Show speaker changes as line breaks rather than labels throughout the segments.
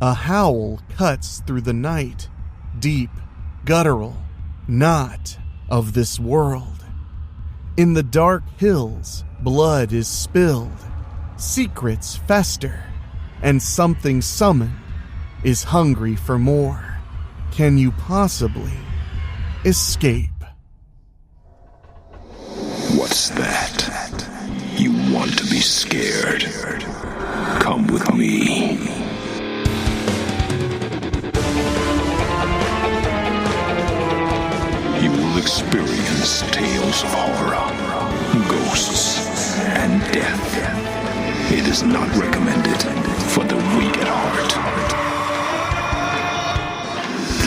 A howl cuts through the night, deep, guttural, not of this world. In the dark hills, blood is spilled, secrets fester, and something summoned is hungry for more. Can you possibly escape?
What's that? You want to be scared? Come with me. You will experience tales of horror, ghosts, and death. It is not recommended for the weak at heart.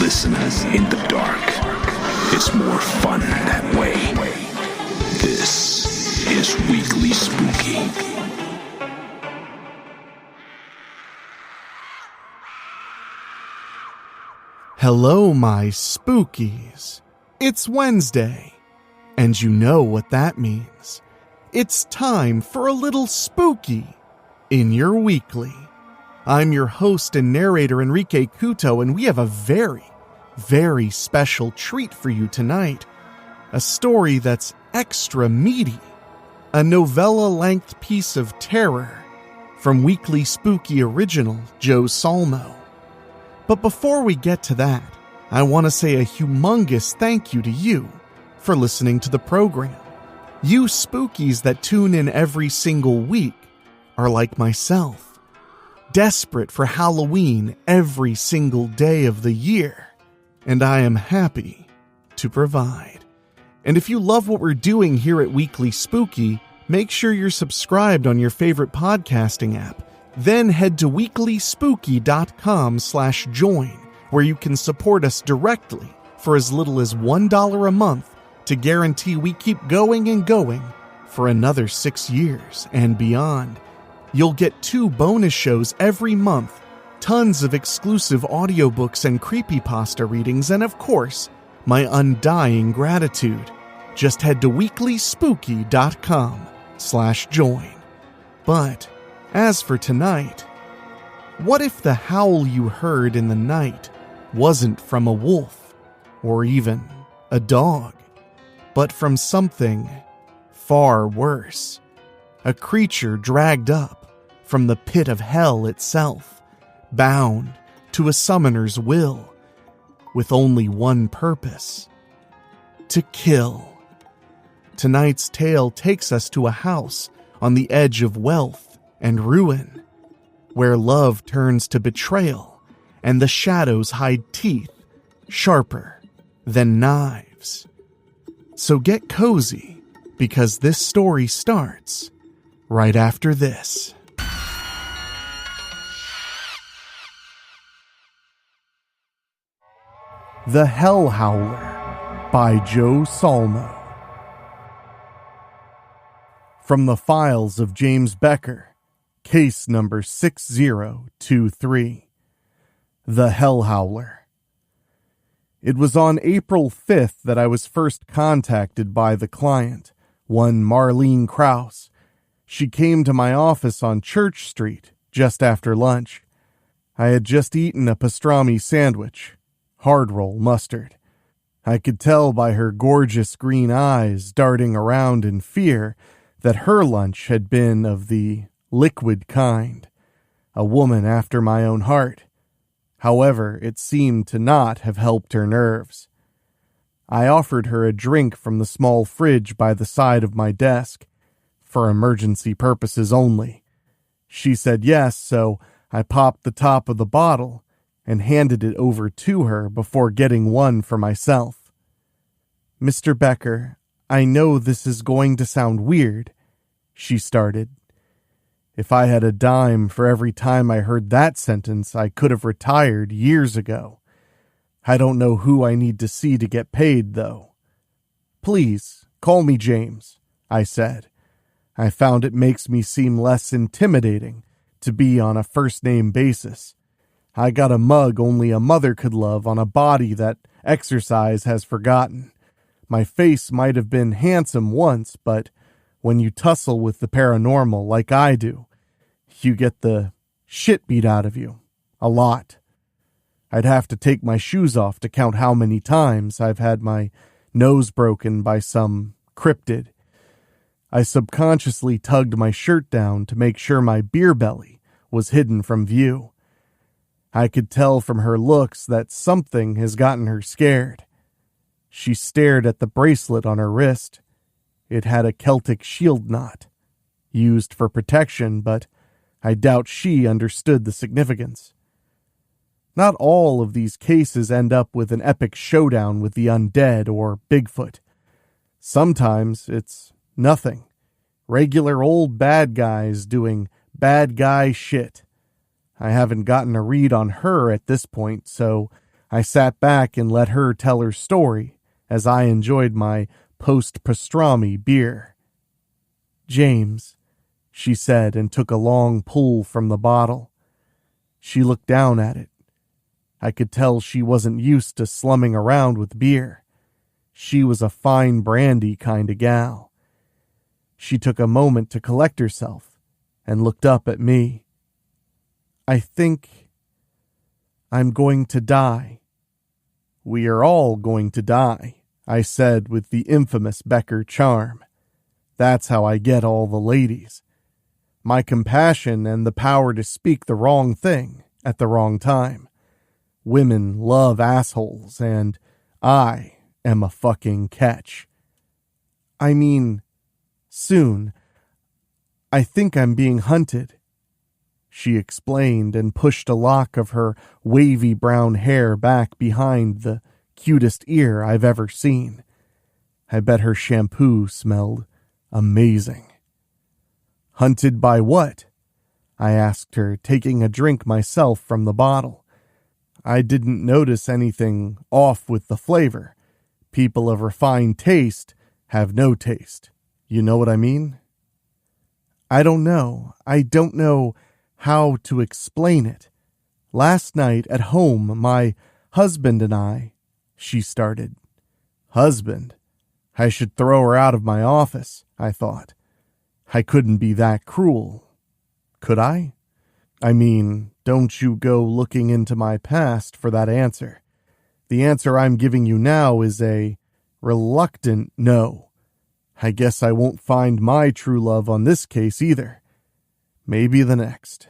Listen in the dark. It's more fun that way. This is Weekly Spooky.
Hello, my spookies. It's Wednesday, and you know what that means. It's time for a little spooky in your weekly. I'm your host and narrator, Enrique Couto, and we have a very, very special treat for you tonight. A story that's extra meaty. A novella-length piece of terror from Weekly Spooky original Joe Solmo. But before we get to that, I want to say a humongous thank you to you for listening to the program. You spookies that tune in every single week are like myself, desperate for Halloween every single day of the year, and I am happy to provide. And if you love what we're doing here at Weekly Spooky, make sure you're subscribed on your favorite podcasting app. Then head to weeklyspooky.com/join, where you can support us directly for as little as $1 a month to guarantee we keep going and going for another 6 years and beyond. You'll get 2 bonus shows every month, tons of exclusive audiobooks and creepypasta readings, and of course, my undying gratitude. Just head to weeklyspooky.com/join. But as for tonight, what if the howl you heard in the night wasn't from a wolf or even a dog, but from something far worse? A creature dragged up from the pit of hell itself, bound to a summoner's will, with only one purpose: to kill. Tonight's tale takes us to a house on the edge of wealth and ruin, where love turns to betrayal and the shadows hide teeth sharper than knives. So get cozy, because this story starts right after this. The Hellhowler by Joe Solmo. From the files of James Becker, case number 6023. The Hellhowler. It was on April 5th that I was first contacted by the client, one Marlene Krause. She came to my office on Church Street just after lunch. I had just eaten a pastrami sandwich, hard roll mustard. I could tell by her gorgeous green eyes darting around in fear that her lunch had been of the liquid kind, a woman after my own heart. However, it seemed to not have helped her nerves. I offered her a drink from the small fridge by the side of my desk, for emergency purposes only. She said yes, so I popped the top of the bottle and handed it over to her before getting one for myself. "Mr. Becker, I know this is going to sound weird," she started. If I had a dime for every time I heard that sentence, I could have retired years ago. I don't know who I need to see to get paid, though. "Please, call me James," I said. I found it makes me seem less intimidating to be on a first-name basis. I got a mug only a mother could love on a body that exercise has forgotten. My face might have been handsome once, but when you tussle with the paranormal like I do, you get the shit beat out of you A lot. I'd have to take my shoes off to count how many times I've had my nose broken by some cryptid. I subconsciously tugged my shirt down to make sure my beer belly was hidden from view. I could tell from her looks that something has gotten her scared. She stared at the bracelet on her wrist. It had a Celtic shield knot, used for protection, but I doubt she understood the significance. Not all of these cases end up with an epic showdown with the undead or Bigfoot. Sometimes it's nothing. Regular old bad guys doing bad guy shit. I haven't gotten a read on her at this point, so I sat back and let her tell her story as I enjoyed my post-pastrami beer. "James," she said, and took a long pull from the bottle. She looked down at it. I could tell she wasn't used to slumming around with beer. She was a fine brandy kind of gal. She took a moment to collect herself and looked up at me. "I think I'm going to die." "We are all going to die," I said with the infamous Becker charm. That's how I get all the ladies. My compassion and the power to speak the wrong thing at the wrong time. Women love assholes, and I am a fucking catch. I mean, soon. I think I'm being hunted," she explained and pushed a lock of her wavy brown hair back behind the cutest ear I've ever seen. I bet her shampoo smelled amazing. "Hunted by what?" I asked her, taking a drink myself from the bottle. I didn't notice anything off with the flavor. People of refined taste have no taste. You know what I mean? "I don't know. I don't know how to explain it. Last night at home, my husband and I," she started. Husband? I should throw her out of my office, I thought. I couldn't be that cruel. Could I? I mean, don't you go looking into my past for that answer. The answer I'm giving you now is a reluctant no. I guess I won't find my true love on this case either. Maybe the next.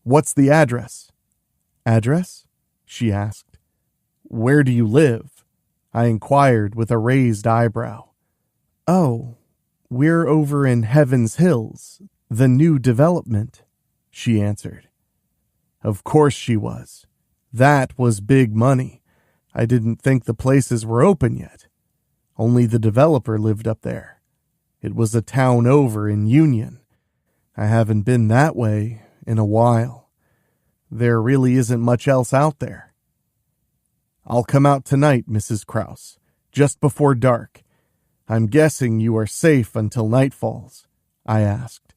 "What's the address?" "Address?" she asked. "Where do you live?" I inquired with a raised eyebrow. "Oh, we're over in Heaven's Hills, the new development," she answered. Of course she was. That was big money. I didn't think the places were open yet. Only the developer lived up there. It was a town over in Union. I haven't been that way in a while. There really isn't much else out there. "I'll come out tonight, Mrs. Krause, just before dark. I'm guessing you are safe until night falls," I asked.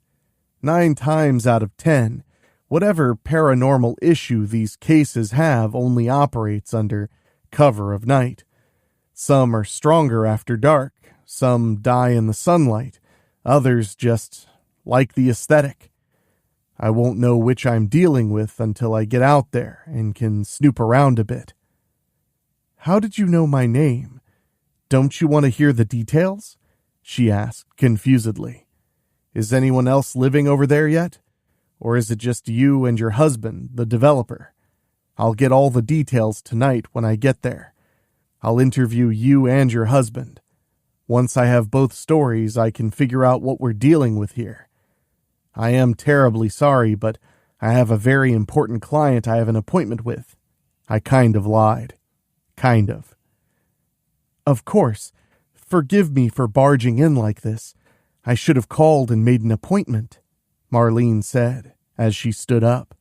9 times out of 10, whatever paranormal issue these cases have only operates under cover of night. Some are stronger after dark, some die in the sunlight, others just like the aesthetic. I won't know which I'm dealing with until I get out there and can snoop around a bit. "How did you know my name? Don't you want to hear the details?" she asked confusedly. "Is anyone else living over there yet? Or is it just you and your husband, the developer? I'll get all the details tonight when I get there. I'll interview you and your husband. Once I have both stories, I can figure out what we're dealing with here. I am terribly sorry, but I have a very important client I have an appointment with." I kind of lied. Kind of. "Of course. Forgive me for barging in like this. I should have called and made an appointment," Marlene said as she stood up.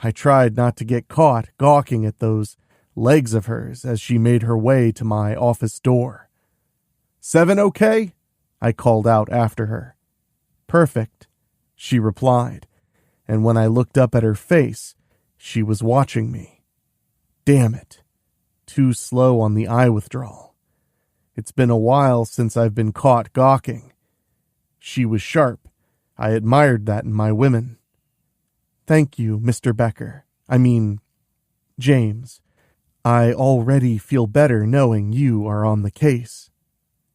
I tried not to get caught gawking at those legs of hers as she made her way to my office door. "7 okay?" I called out after her. "Perfect," she replied, and when I looked up at her face, she was watching me. Damn it. Too slow on the eye withdrawal. It's been a while since I've been caught gawking. She was sharp. I admired that in my women. "Thank you, Mr. Becker," I mean, James, I already feel better knowing you are on the case."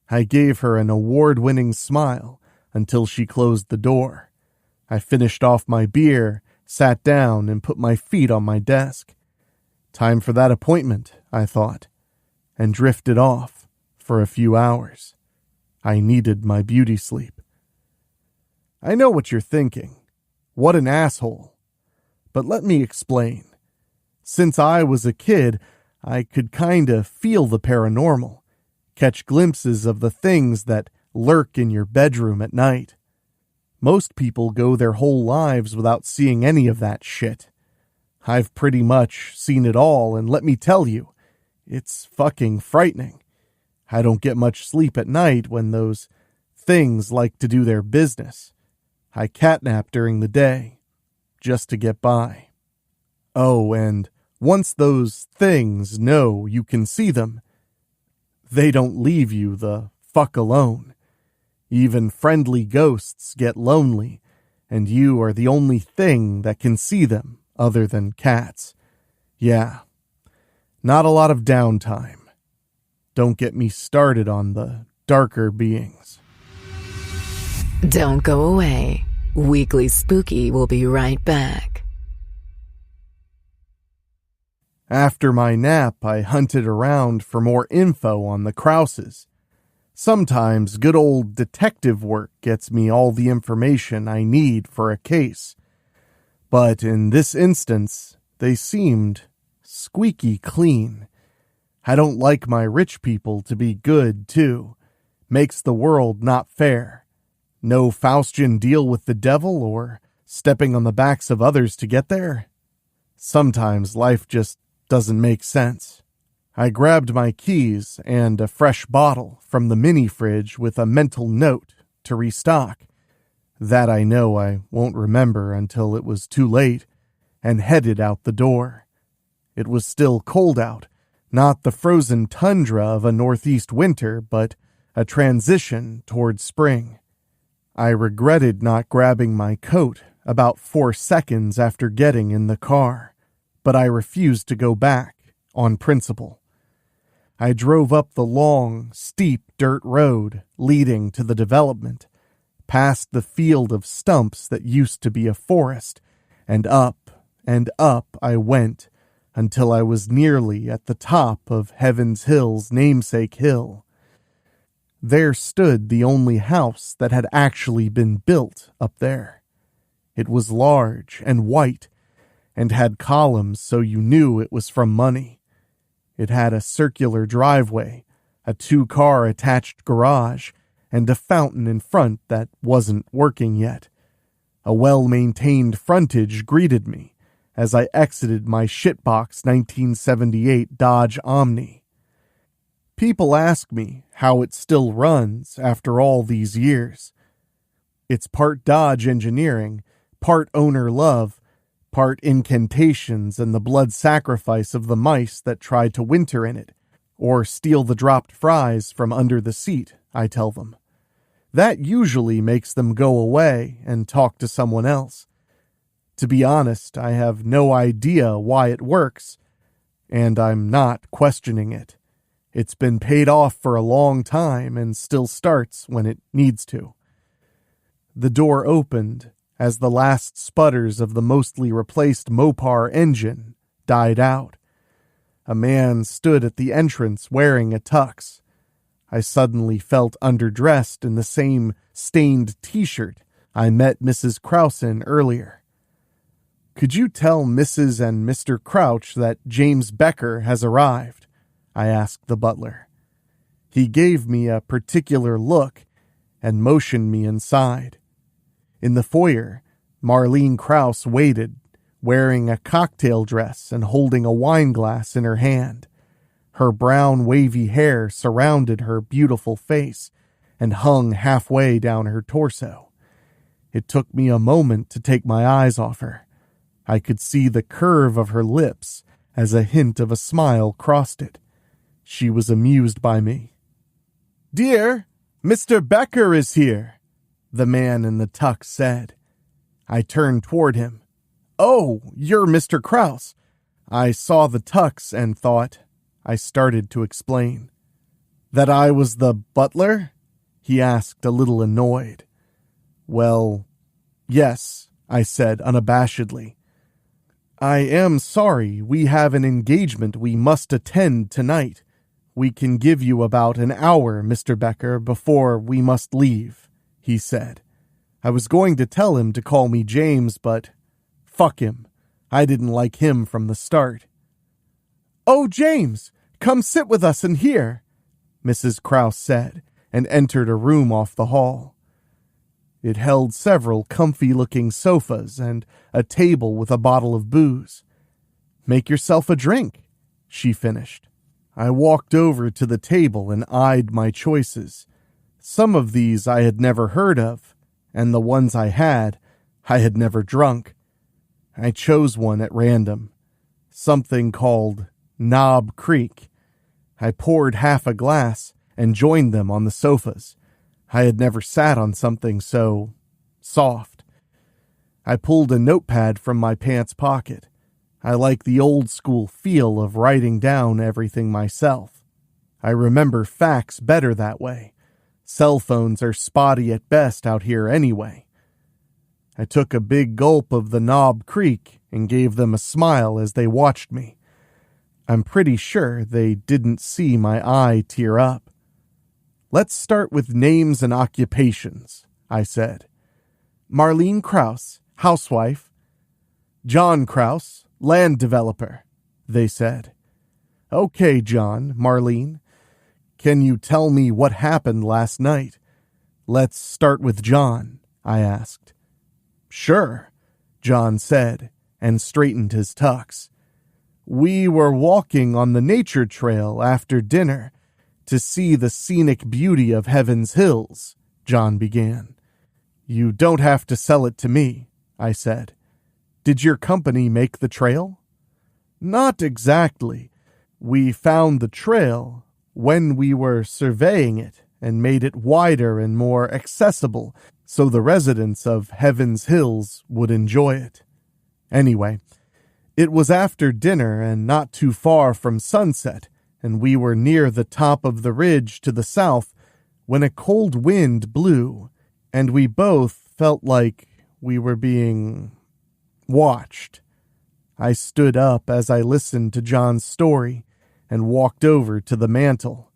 I gave her an award-winning smile until she closed the door. I finished off my beer, sat down, and put my feet on my desk. Time for that appointment, I thought, and drifted off for a few hours. I needed my beauty sleep. I know what you're thinking. What an asshole. But let me explain. Since I was a kid, I could kinda feel the paranormal, catch glimpses of the things that lurk in your bedroom at night. Most people go their whole lives without seeing any of that shit. I've pretty much seen it all, and let me tell you, it's fucking frightening. I don't get much sleep at night when those things like to do their business. I catnap during the day, just to get by. Oh, and once those things know you can see them, they don't leave you the fuck alone. Even friendly ghosts get lonely, and you are the only thing that can see them other than cats. Yeah, not a lot of downtime. Don't get me started on the darker beings.
Don't go away. Weekly Spooky will be right back.
After my nap, I hunted around for more info on the Krauses. Sometimes good old detective work gets me all the information I need for a case. But in this instance, they seemed squeaky clean. I don't like my rich people to be good, too. Makes the world not fair. No Faustian deal with the devil or stepping on the backs of others to get there. Sometimes life just doesn't make sense. I grabbed my keys and a fresh bottle from the mini fridge with a mental note to restock. That I know I won't remember until it was too late, and headed out the door. It was still cold out, not the frozen tundra of a northeast winter, but a transition toward spring. I regretted not grabbing my coat about 4 seconds after getting in the car, but I refused to go back on principle. I drove up the long, steep dirt road leading to the development, past the field of stumps that used to be a forest, and up I went until I was nearly at the top of Heaven's Hill's namesake hill. There stood the only house that had actually been built up there. It was large and white, and had columns so you knew it was from money. It had a circular driveway, a 2-car attached garage, and a fountain in front that wasn't working yet. A well-maintained frontage greeted me as I exited my shitbox 1978 Dodge Omni. People ask me how it still runs after all these years. It's part Dodge engineering, part owner love, part incantations and the blood sacrifice of the mice that tried to winter in it, or steal the dropped fries from under the seat, I tell them. That usually makes them go away and talk to someone else. To be honest, I have no idea why it works, and I'm not questioning it. It's been paid off for a long time and still starts when it needs to. The door opened as the last sputters of the mostly replaced Mopar engine died out. A man stood at the entrance wearing a tux. I suddenly felt underdressed in the same stained t-shirt I met Mrs. Krause in earlier. "Could you tell Mrs. and Mr. Crouch that James Becker has arrived?" I asked the butler. He gave me a particular look and motioned me inside. In the foyer, Marlene Krause waited, wearing a cocktail dress and holding a wine glass in her hand. Her brown wavy hair surrounded her beautiful face and hung halfway down her torso. It took me a moment to take my eyes off her. I could see the curve of her lips as a hint of a smile crossed it. She was amused by me. "Dear, Mr. Becker is here," the man in the tux said. I turned toward him. "Oh, you're Mr. Kraus." I saw the tux and thought. I started to explain. "That I was the butler?" he asked, a little annoyed. "Well, yes," I said unabashedly. "I am sorry. We have an engagement we must attend tonight. We can give you about an hour, Mr. Becker, before we must leave," he said. I was going to tell him to call me James, but fuck him. I didn't like him from the start. "Oh, James, come sit with us in here," Mrs. Kraus said, and entered a room off the hall. It held several comfy-looking sofas and a table with a bottle of booze. "Make yourself a drink," she finished. I walked over to the table and eyed my choices. Some of these I had never heard of, and the ones I had never drunk. I chose one at random, something called Knob Creek. I poured half a glass and joined them on the sofas. I had never sat on something so soft. I pulled a notepad from my pants pocket. I like the old school feel of writing down everything myself. I remember facts better that way. Cell phones are spotty at best out here anyway. I took a big gulp of the Knob Creek and gave them a smile as they watched me. I'm pretty sure they didn't see my eye tear up. "Let's start with names and occupations," I said. "Marlene Kraus, housewife." "John Kraus, land developer," they said. "Okay, John, Marlene. Can you tell me what happened last night?" "Let's start with John," I asked. "Sure," John said, and straightened his tux. "We were walking on the nature trail after dinner to see the scenic beauty of Heaven's Hills," John began. "You don't have to sell it to me," I said. "Did your company make the trail?" "Not exactly. We found the trail when we were surveying it and made it wider and more accessible so the residents of Heaven's Hills would enjoy it. Anyway, it was after dinner and not too far from sunset, and we were near the top of the ridge to the south when a cold wind blew, and we both felt like we were being watched." I stood up as I listened to John's story and walked over to the mantel.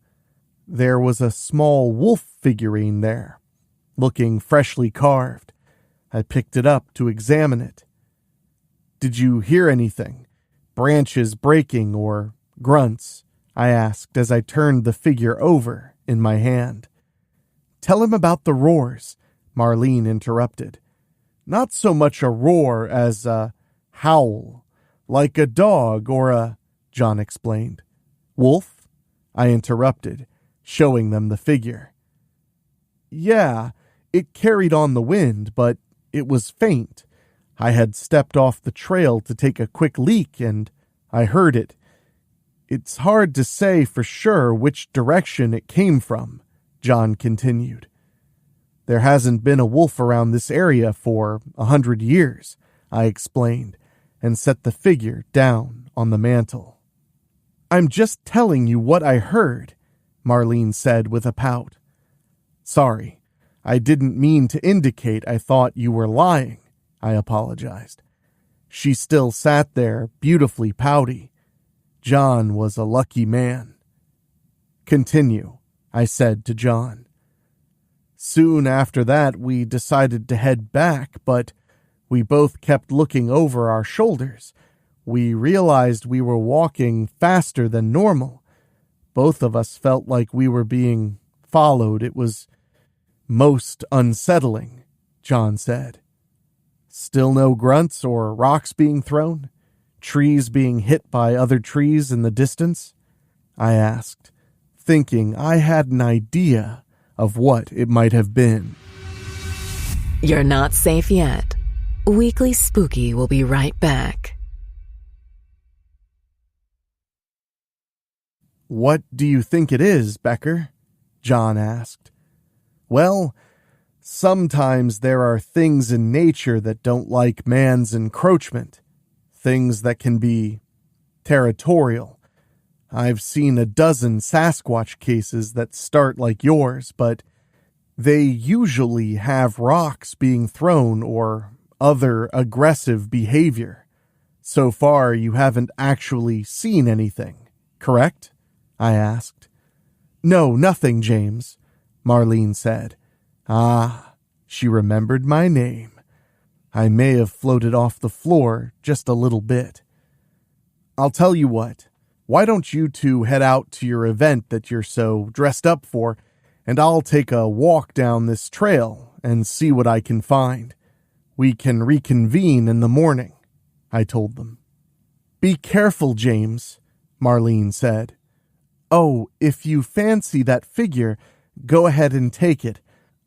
There was a small wolf figurine there, looking freshly carved. I picked it up to examine it. "Did you hear anything? Branches breaking or grunts?" I asked as I turned the figure over in my hand. "Tell him about the roars," Marlene interrupted. "Not so much a roar as a howl, like a dog or a," John explained. "Wolf?" I interrupted, showing them the figure. "Yeah, it carried on the wind, but it was faint. I had stepped off the trail to take a quick leak, and I heard it. It's hard to say for sure which direction it came from," John continued. "There hasn't been a wolf around this area for 100 years, I explained, and set the figure down on the mantel. "I'm just telling you what I heard," Marlene said with a pout. "Sorry, I didn't mean to indicate I thought you were lying," I apologized. She still sat there, beautifully pouty. John was a lucky man. "Continue," I said to John. "Soon after that, we decided to head back, but we both kept looking over our shoulders. We realized we were walking faster than normal. Both of us felt like we were being followed. It was most unsettling," John said. "Still no grunts or rocks being thrown? Trees being hit by other trees in the distance?" I asked, thinking I had an idea of what it might have been.
You're not safe yet. Weekly Spooky will be right back.
"What do you think it is, Becker?" John asked. "Well, Sometimes there are things in nature that don't like man's encroachment, things that can be territorial. I've seen a dozen Sasquatch cases that start like yours, but they usually have rocks being thrown or other aggressive behavior. So far, you haven't actually seen anything, correct? I asked. No, nothing, James, Marlene said. Ah, she remembered my name. I may have floated off the floor just a little bit. I'll tell you what, why don't you two head out to your event that you're so dressed up for, and I'll take a walk down this trail and see what I can find. We can reconvene in the morning, I told them. Be careful, James, Marlene said. Oh, if you fancy that figure, go ahead and take it.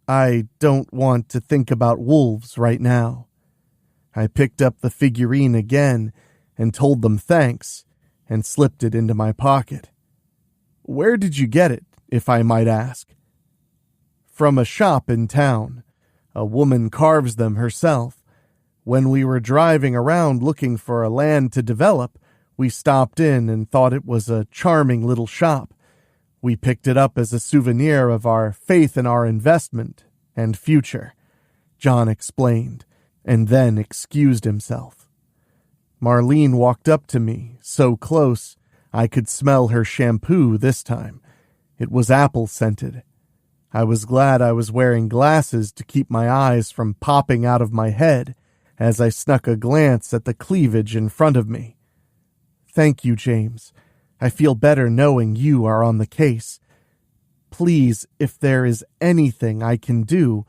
I don't want to think about wolves right now. I picked up the figurine again and told them thanks and slipped it into my pocket. Where did you get it, if I might ask? From a shop in town. A woman carves them herself. When we were driving around looking for a land to develop, we stopped in and thought it was a charming little shop. We picked it up as a souvenir of our faith in our investment and future, John explained, and then excused himself. Marlene walked up to me, so close I could smell her shampoo this time. It was apple-scented. I was glad I was wearing glasses to keep my eyes from popping out of my head as I snuck a glance at the cleavage in front of me. Thank you, James. I feel better knowing you are on the case. Please, if there is anything I can do,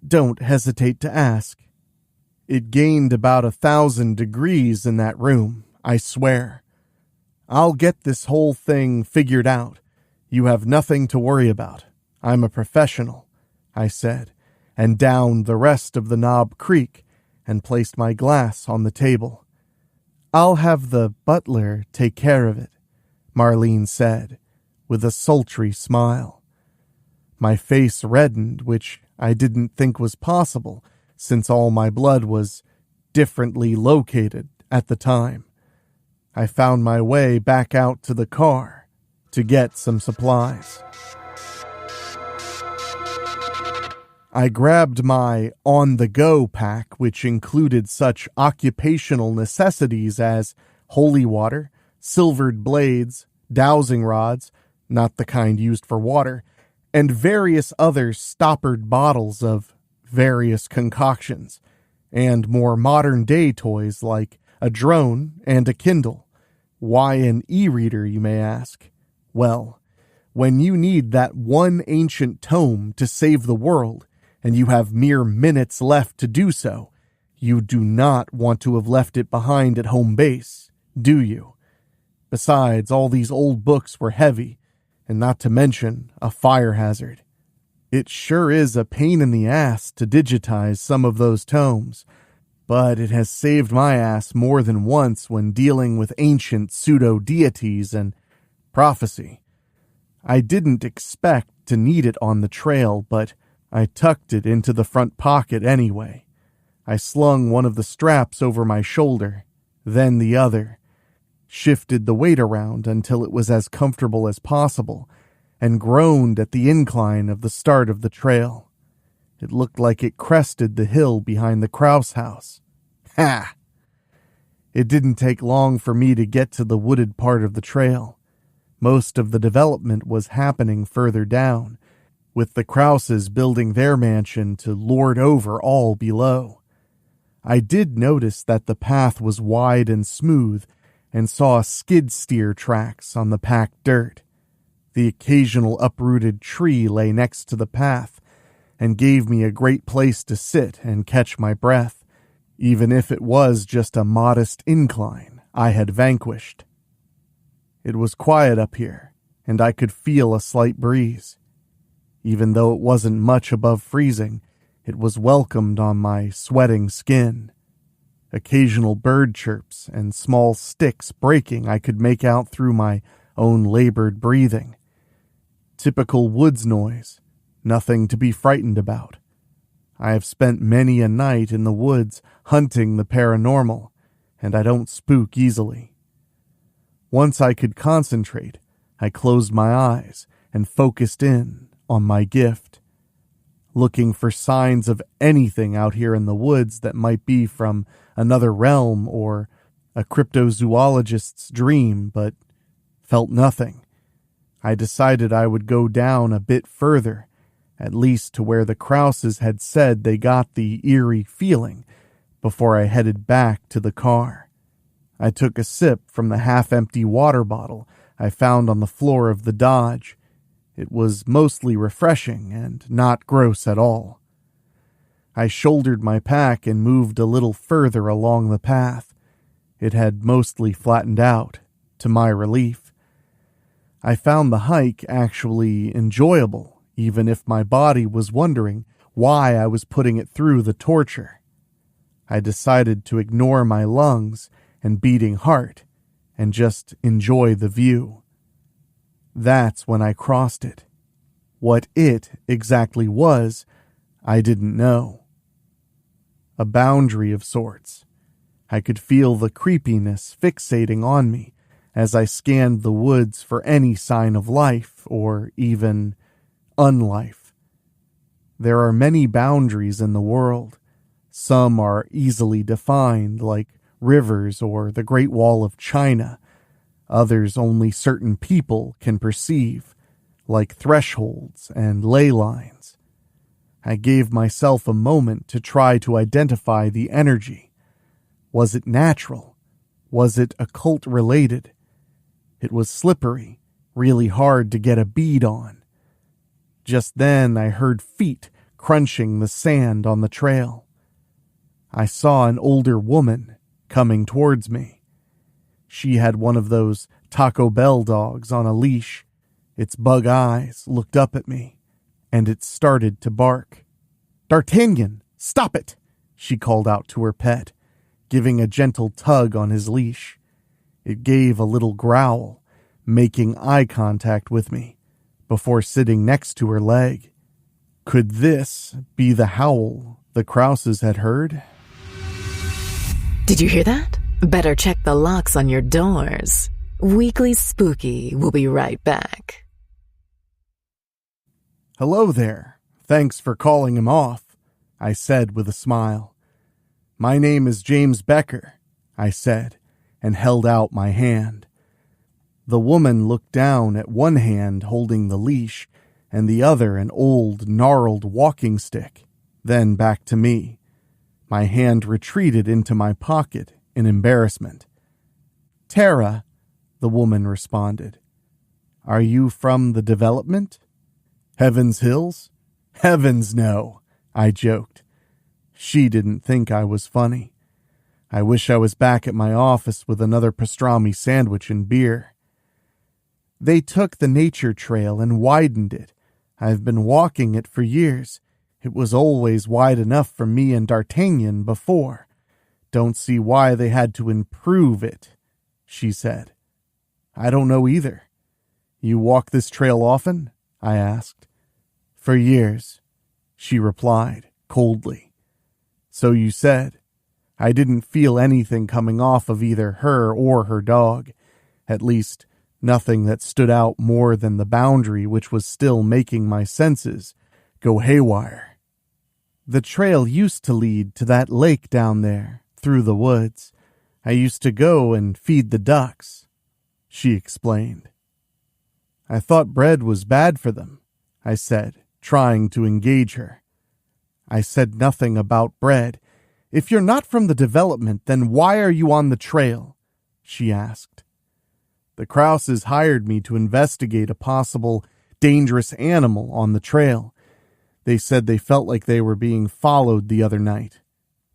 don't hesitate to ask. It gained about 1,000 degrees in that room, I swear. I'll get this whole thing figured out. You have nothing to worry about. I'm a professional, I said, and downed the rest of the Knob Creek and placed my glass on the table. I'll have the butler take care of it, Marlene said, with a sultry smile. My face reddened, which I didn't think was possible, since all my blood was differently located at the time. I found my way back out to the car to get some supplies. I grabbed my on-the-go pack, which included such occupational necessities as holy water, silvered blades, dowsing rods, not the kind used for water, and various other stoppered bottles of various concoctions, and more modern-day toys like a drone and a Kindle. Why an e-reader, you may ask? Well, when you need that one ancient tome to save the world, and you have mere minutes left to do so, you do not want to have left it behind at home base, do you? Besides, all these old books were heavy, and not to mention a fire hazard. It sure is a pain in the ass to digitize some of those tomes, but it has saved my ass more than once when dealing with ancient pseudo-deities and prophecy. I didn't expect to need it on the trail, but I tucked it into the front pocket anyway. I slung one of the straps over my shoulder, then the other, shifted the weight around until it was as comfortable as possible, and groaned at the incline of the start of the trail. It looked like it crested the hill behind the Kraus house. Ha! It didn't take long for me to get to the wooded part of the trail. Most of the development was happening further down, with the Krauses building their mansion to lord over all below. I did notice that the path was wide and smooth, and saw skid steer tracks on the packed dirt. The occasional uprooted tree lay next to the path, and gave me a great place to sit and catch my breath, even if it was just a modest incline I had vanquished. It was quiet up here, and I could feel a slight breeze. Even though it wasn't much above freezing, it was welcomed on my sweating skin. Occasional bird chirps and small sticks breaking I could make out through my own labored breathing. Typical woods noise, nothing to be frightened about. I have spent many a night in the woods hunting the paranormal, and I don't spook easily. Once I could concentrate, I closed my eyes and focused in on my gift, looking for signs of anything out here in the woods that might be from another realm or a cryptozoologist's dream, but felt nothing. I decided I would go down a bit further, at least to where the Krauses had said they got the eerie feeling, before I headed back to the car. I took a sip from the half-empty water bottle I found on the floor of the Dodge. It was mostly refreshing and not gross at all. I shouldered my pack and moved a little further along the path. It had mostly flattened out, to my relief. I found the hike actually enjoyable, even if my body was wondering why I was putting it through the torture. I decided to ignore my lungs and beating heart and just enjoy the view. That's when I crossed it. What it exactly was, I didn't know. A boundary of sorts. I could feel the creepiness fixating on me as I scanned the woods for any sign of life or even unlife. There are many boundaries in the world. Some are easily defined, like rivers or the Great Wall of China. Others only certain people can perceive, like thresholds and ley lines. I gave myself a moment to try to identify the energy. Was it natural? Was it occult-related? It was slippery, really hard to get a bead on. Just then I heard feet crunching the sand on the trail. I saw an older woman coming towards me. She had one of those Taco Bell dogs on a leash. Its bug eyes looked up at me, and it started to bark. "D'Artagnan, stop it!" she called out to her pet, giving a gentle tug on his leash. It gave a little growl, making eye contact with me, before sitting next to her leg. Could this be the howl the Krauses had heard?
Did you hear that? Better check the locks on your doors. Weekly Spooky will be right back.
"Hello there. Thanks for calling him off," I said with a smile. "My name is James Becker," I said, and held out my hand. The woman looked down at one hand holding the leash and the other an old, gnarled walking stick, then back to me. My hand retreated into my pocket in embarrassment. "Tara," the woman responded. "Are you from the development?" "Heaven's Hills?" "Heavens, no," I joked. She didn't think I was funny. I wish I was back at my office with another pastrami sandwich and beer. "They took the nature trail and widened it. I've been walking it for years. It was always wide enough for me and D'Artagnan before. Don't see why they had to improve it," she said. "I don't know either." "You walk this trail often?" I asked. "For years," she replied coldly. "So you said." I didn't feel anything coming off of either her or her dog. At least, nothing that stood out more than the boundary which was still making my senses go haywire. "The trail used to lead to that lake down there, through the woods. I used to go and feed the ducks," she explained. "I thought bread was bad for them," I said, trying to engage her. "I said nothing about bread. If you're not from the development, then why are you on the trail?" she asked. "The Krauses hired me to investigate a possible dangerous animal on the trail. They said they felt like they were being followed the other night.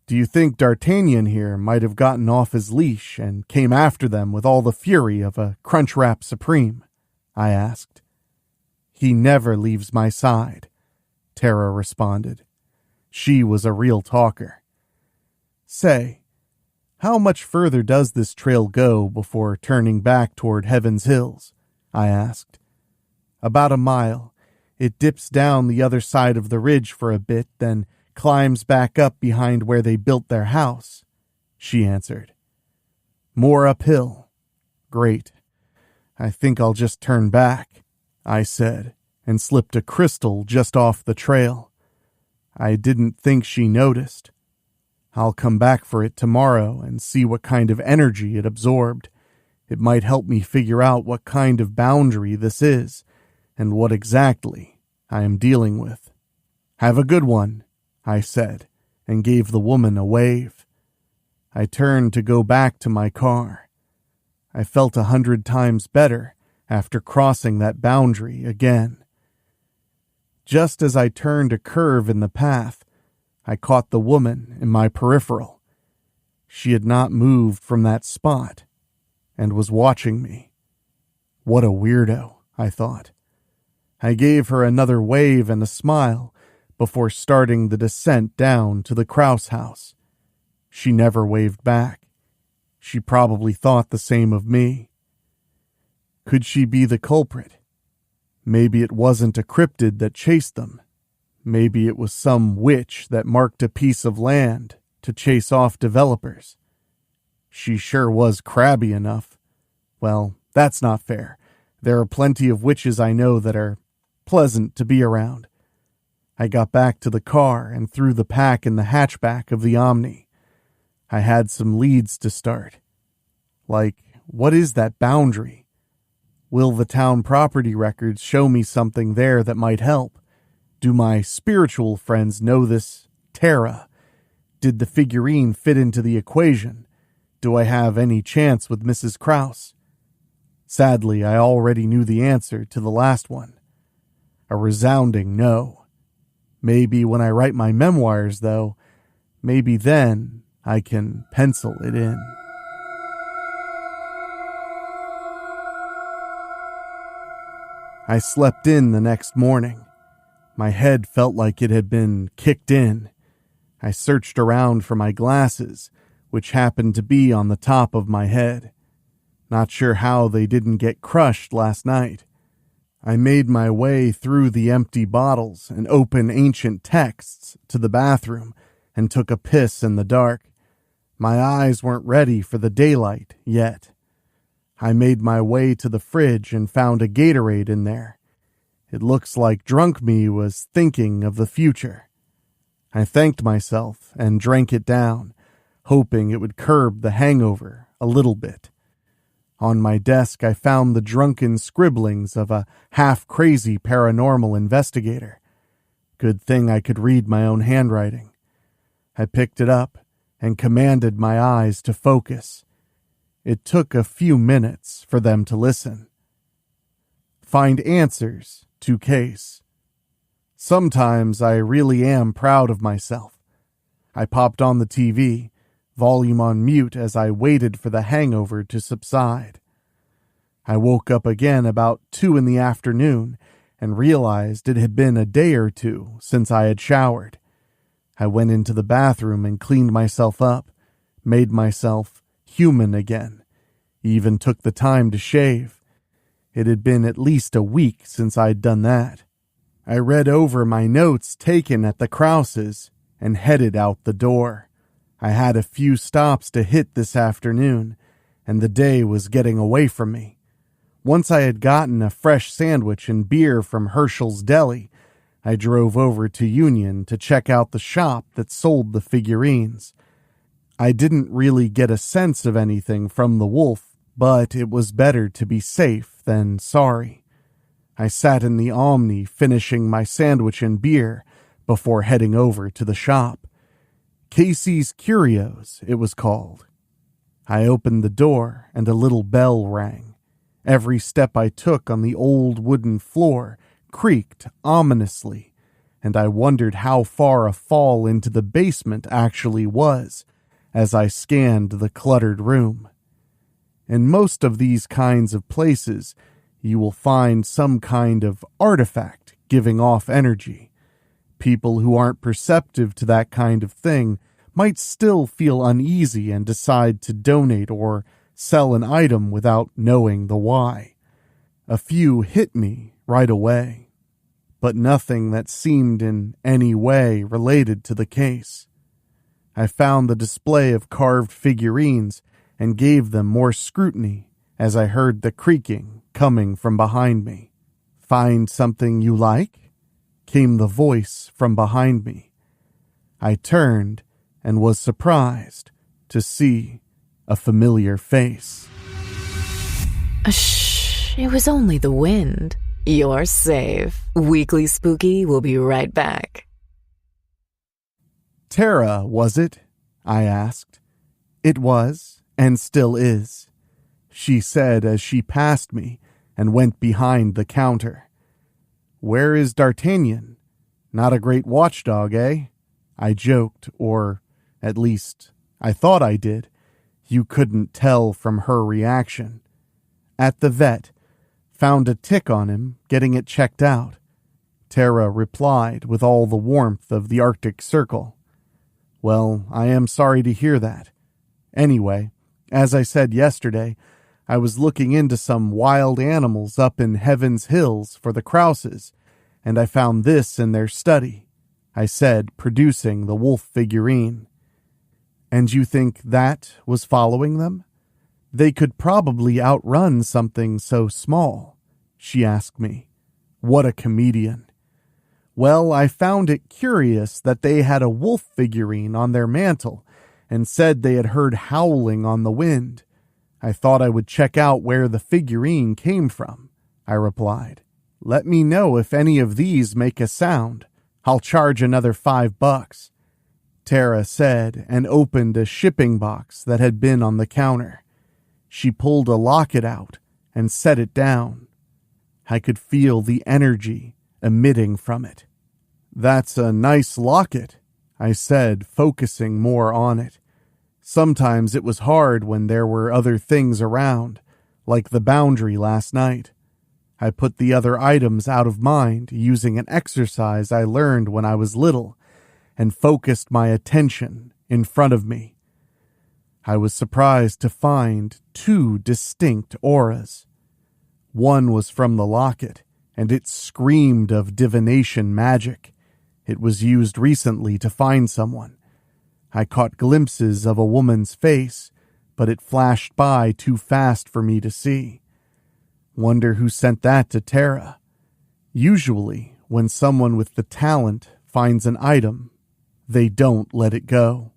Do you think D'Artagnan here might have gotten off his leash and came after them with all the fury of a Crunchwrap Supreme?" I asked. "He never leaves my side," Tara responded. She was a real talker. "Say, how much further does this trail go before turning back toward Heaven's Hills?" I asked. "About a mile. It dips down the other side of the ridge for a bit, then climbs back up behind where they built their house, she answered. More uphill. Great. I think I'll just turn back, I said, and slipped a crystal just off the trail. I didn't think she noticed. I'll come back for it tomorrow and see what kind of energy it absorbed. It might help me figure out what kind of boundary this is and what exactly I am dealing with. Have a good one, I said, and gave the woman a wave. I turned to go back to my car. I felt 100 times better after crossing that boundary again. Just as I turned a curve in the path, I caught the woman in my peripheral. She had not moved from that spot and was watching me. What a weirdo, I thought. I gave her another wave and a smile before starting the descent down to the Krause house. She never waved back. She probably thought the same of me. Could she be the culprit? Maybe it wasn't a cryptid that chased them. Maybe it was some witch that marked a piece of land to chase off developers. She sure was crabby enough. Well, that's not fair. There are plenty of witches I know that are pleasant to be around. I got back to the car and threw the pack in the hatchback of the Omni. I had some leads to start. Like, what is that boundary? Will the town property records show me something there that might help? Do my spiritual friends know this Terra? Did the figurine fit into the equation? Do I have any chance with Mrs. Krause? Sadly, I already knew the answer to the last one. A resounding no. Maybe when I write my memoirs, though, maybe then I can pencil it in. I slept in the next morning. My head felt like it had been kicked in. I searched around for my glasses, which happened to be on the top of my head. Not sure how they didn't get crushed last night. I made my way through the empty bottles and open ancient texts to the bathroom and took a piss in the dark. My eyes weren't ready for the daylight yet. I made my way to the fridge and found a Gatorade in there. It looks like drunk me was thinking of the future. I thanked myself and drank it down, hoping it would curb the hangover a little bit. On my desk, I found the drunken scribblings of a half-crazy paranormal investigator. Good thing I could read my own handwriting. I picked it up and commanded my eyes to focus. It took a few minutes for them to listen. Find answers to case. Sometimes I really am proud of myself. I popped on the TV, volume on mute as I waited for the hangover to subside. I woke up again about 2 p.m. and realized it had been a day or two since I had showered. I went into the bathroom and cleaned myself up, made myself human again, even took the time to shave. It had been at least a week since I'd done that. I read over my notes taken at the Krauses and headed out the door. I had a few stops to hit this afternoon, and the day was getting away from me. Once I had gotten a fresh sandwich and beer from Herschel's Deli, I drove over to Union to check out the shop that sold the figurines. I didn't really get a sense of anything from the wolf, but it was better to be safe than sorry. I sat in the Omni finishing my sandwich and beer before heading over to the shop. Casey's Curios, it was called. I opened the door and a little bell rang. Every step I took on the old wooden floor creaked ominously, and I wondered how far a fall into the basement actually was as I scanned the cluttered room. In most of these kinds of places, you will find some kind of artifact giving off energy. People who aren't perceptive to that kind of thing might still feel uneasy and decide to donate or sell an item without knowing the why. A few hit me right away. but nothing that seemed in any way related to the case. I found the display of carved figurines and gave them more scrutiny as I heard the creaking coming from behind me. "Find something you like?" came the voice from behind me. I turned and was surprised to see a familiar face.
Shh, it was only the wind. You're safe. Weekly Spooky will be right back.
"Tara, was it?" I asked. "It was, and still is," she said as she passed me and went behind the counter. "Where is D'Artagnan? Not a great watchdog, eh?" I joked, or at least I thought I did. You couldn't tell from her reaction. "At the vet. Found a tick on him, getting it checked out," Tara replied with all the warmth of the Arctic Circle. "Well, I am sorry to hear that. Anyway, as I said yesterday, I was looking into some wild animals up in Heaven's Hills for the Krauses, and I found this in their study," I said, producing the wolf figurine. "And you think that was following them? They could probably outrun something so small," she asked me. What a comedian. "Well, I found it curious that they had a wolf figurine on their mantle and said they had heard howling on the wind. I thought I would check out where the figurine came from," I replied. "Let me know if any of these make a sound. I'll charge another $5, Tara said, and opened a shipping box that had been on the counter. She pulled a locket out and set it down. I could feel the energy emitting from it. "That's a nice locket," I said, focusing more on it. Sometimes it was hard when there were other things around, like the boundary last night. I put the other items out of mind using an exercise I learned when I was little and focused my attention in front of me. I was surprised to find 2 distinct auras. One was from the locket, and it screamed of divination magic. It was used recently to find someone. I caught glimpses of a woman's face, but it flashed by too fast for me to see. Wonder who sent that to Tara. Usually, when someone with the talent finds an item, they don't let it go.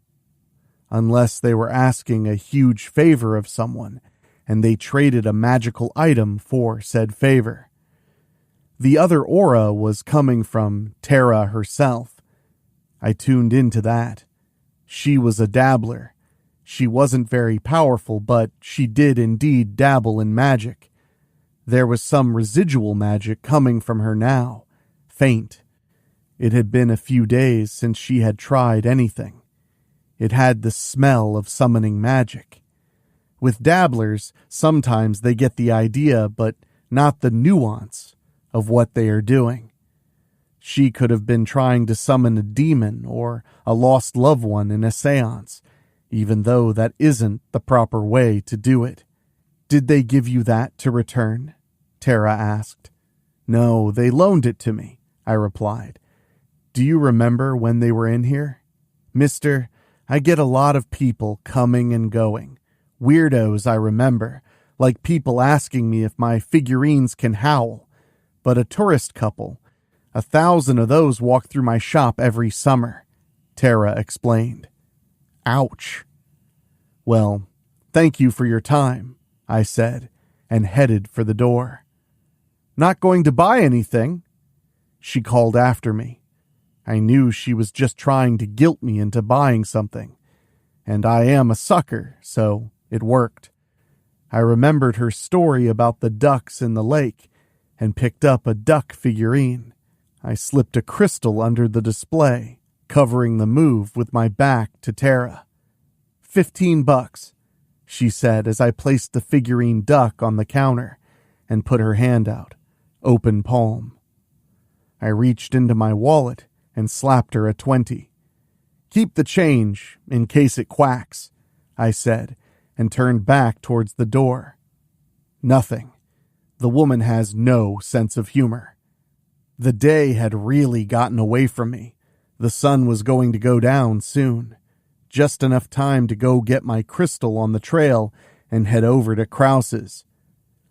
Unless they were asking a huge favor of someone, and they traded a magical item for said favor. The other aura was coming from Tara herself. I tuned into that. She was a dabbler. She wasn't very powerful, but she did indeed dabble in magic. There was some residual magic coming from her now, faint. It had been a few days since she had tried anything. It had the smell of summoning magic. With dabblers, sometimes they get the idea, but not the nuance of what they are doing. She could have been trying to summon a demon or a lost loved one in a seance, even though that isn't the proper way to do it. "Did they give you that to return?" Tara asked. "No, they loaned it to me," I replied. "Do you remember when they were in here?" "Mister, I get a lot of people coming and going. Weirdos, I remember, like people asking me if my figurines can howl. But a tourist couple, 1,000 of those walk through my shop every summer," Tara explained. Ouch. "Well, thank you for your time," I said, and headed for the door. "Not going to buy anything?" she called after me. I knew she was just trying to guilt me into buying something, and I am a sucker, so it worked. I remembered her story about the ducks in the lake and picked up a duck figurine. I slipped a crystal under the display, covering the move with my back to Tara. $15, she said as I placed the figurine duck on the counter and put her hand out, open palm. I reached into my wallet and slapped her a 20. "Keep the change in case it quacks," I said, and turned back towards the door. Nothing. The woman has no sense of humor. The day had really gotten away from me. The sun was going to go down soon. Just enough time to go get my crystal on the trail and head over to Krause's.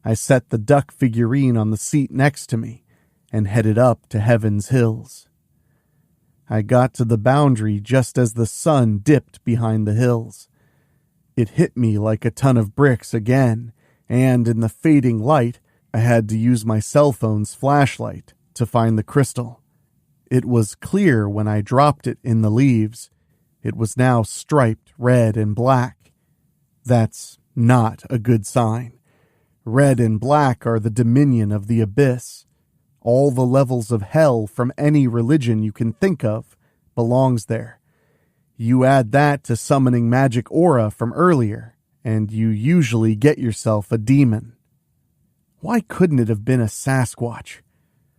I set the duck figurine on the seat next to me and headed up to Heaven's Hills. I got to the boundary just as the sun dipped behind the hills. It hit me like a ton of bricks again, and in the fading light, I had to use my cell phone's flashlight to find the crystal. It was clear when I dropped it in the leaves. It was now striped red and black. That's not a good sign. Red and black are the dominion of the abyss. All the levels of hell from any religion you can think of belongs there. You add that to summoning magic aura from earlier, and you usually get yourself a demon. Why couldn't it have been a Sasquatch?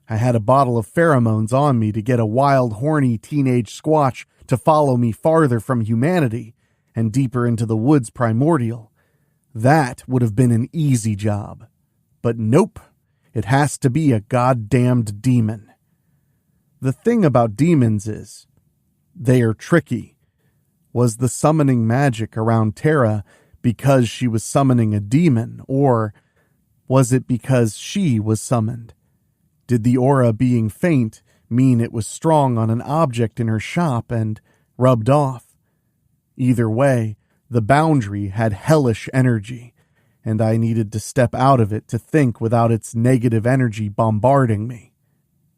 I had a bottle of pheromones on me to get a wild, horny teenage squatch to follow me farther from humanity and deeper into the woods primordial. That would have been an easy job. But nope, it has to be a goddamned demon. The thing about demons is, they are tricky. Was the summoning magic around Tara because she was summoning a demon, or was it because she was summoned? Did the aura being faint mean it was strong on an object in her shop and rubbed off? Either way, the boundary had hellish energy, and I needed to step out of it to think without its negative energy bombarding me.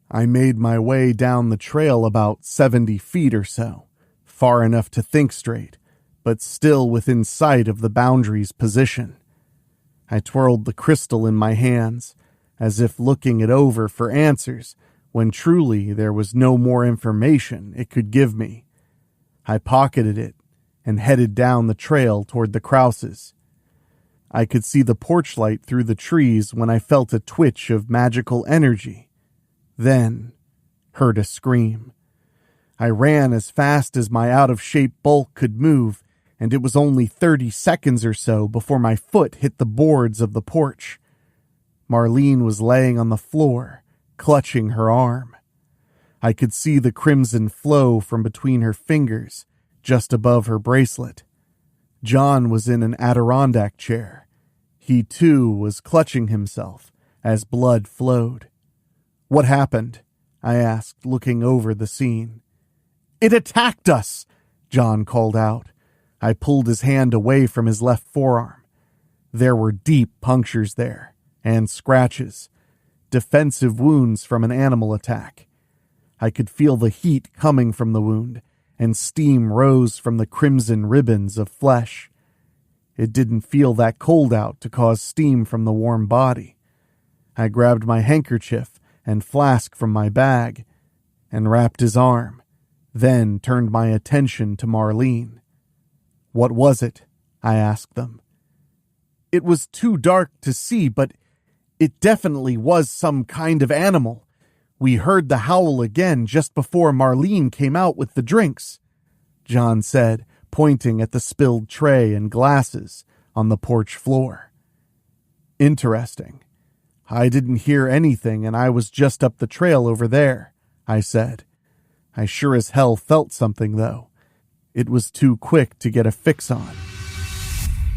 I made my way down the trail about 70 feet or so, far enough to think straight, but still within sight of the boundary's position. I twirled the crystal in my hands, as if looking it over for answers, when truly there was no more information it could give me. I pocketed it and headed down the trail toward the Krauses. I could see the porch light through the trees when I felt a twitch of magical energy. Then heard a scream. I ran as fast as my out-of-shape bulk could move, and it was only 30 seconds or so before my foot hit the boards of the porch. Marlene was laying on the floor, clutching her arm. I could see the crimson flow from between her fingers, just above her bracelet. John was in an Adirondack chair. He, too, was clutching himself as blood flowed. "What happened?" I asked, looking over the scene. "It attacked us!" John called out. I pulled his hand away from his left forearm. There were deep punctures there, and scratches, defensive wounds from an animal attack. I could feel the heat coming from the wound, and steam rose from the crimson ribbons of flesh. It didn't feel that cold out to cause steam from the warm body. I grabbed my handkerchief and flask from my bag and wrapped his arm, then turned my attention to Marlene. "What was it?" I asked them. "It was too dark to see, but it definitely was some kind of animal. We heard the howl again just before Marlene came out with the drinks," John said, pointing at the spilled tray and glasses on the porch floor. "Interesting. I didn't hear anything, and I was just up the trail over there," I said. I sure as hell felt something, though. It was too quick to get a fix on.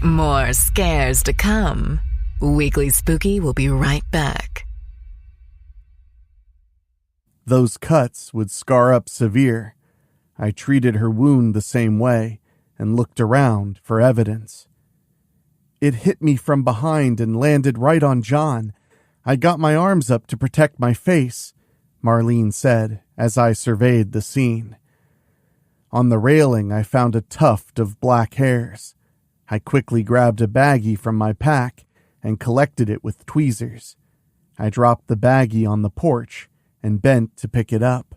More scares to come. Weekly Spooky will be right back.
Those cuts would scar up severe. I treated her wound the same way and looked around for evidence. "It hit me from behind and landed right on John. I got my arms up to protect my face," Marlene said as I surveyed the scene. On the railing, I found a tuft of black hairs. I quickly grabbed a baggie from my pack and collected it with tweezers. I dropped the baggie on the porch and bent to pick it up.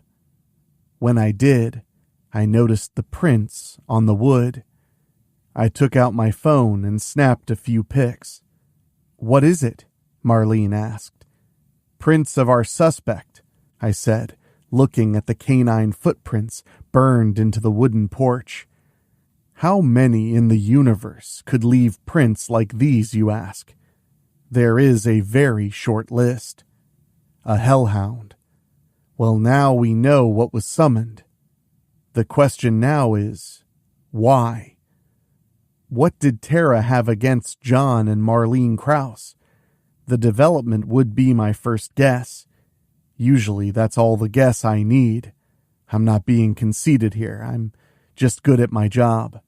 When I did, I noticed the prints on the wood. I took out my phone and snapped a few pics. "What is it?" Marlene asked. "Prints of our suspect," I said, looking at the canine footprints burned into the wooden porch. How many in the universe could leave prints like these, you ask? There is a very short list. A hellhound. Well, now we know what was summoned. The question now is, why? What did Tara have against John and Marlene Krause? The development would be my first guess. Usually that's all the guess I need. I'm not being conceited here. I'm just good at my job.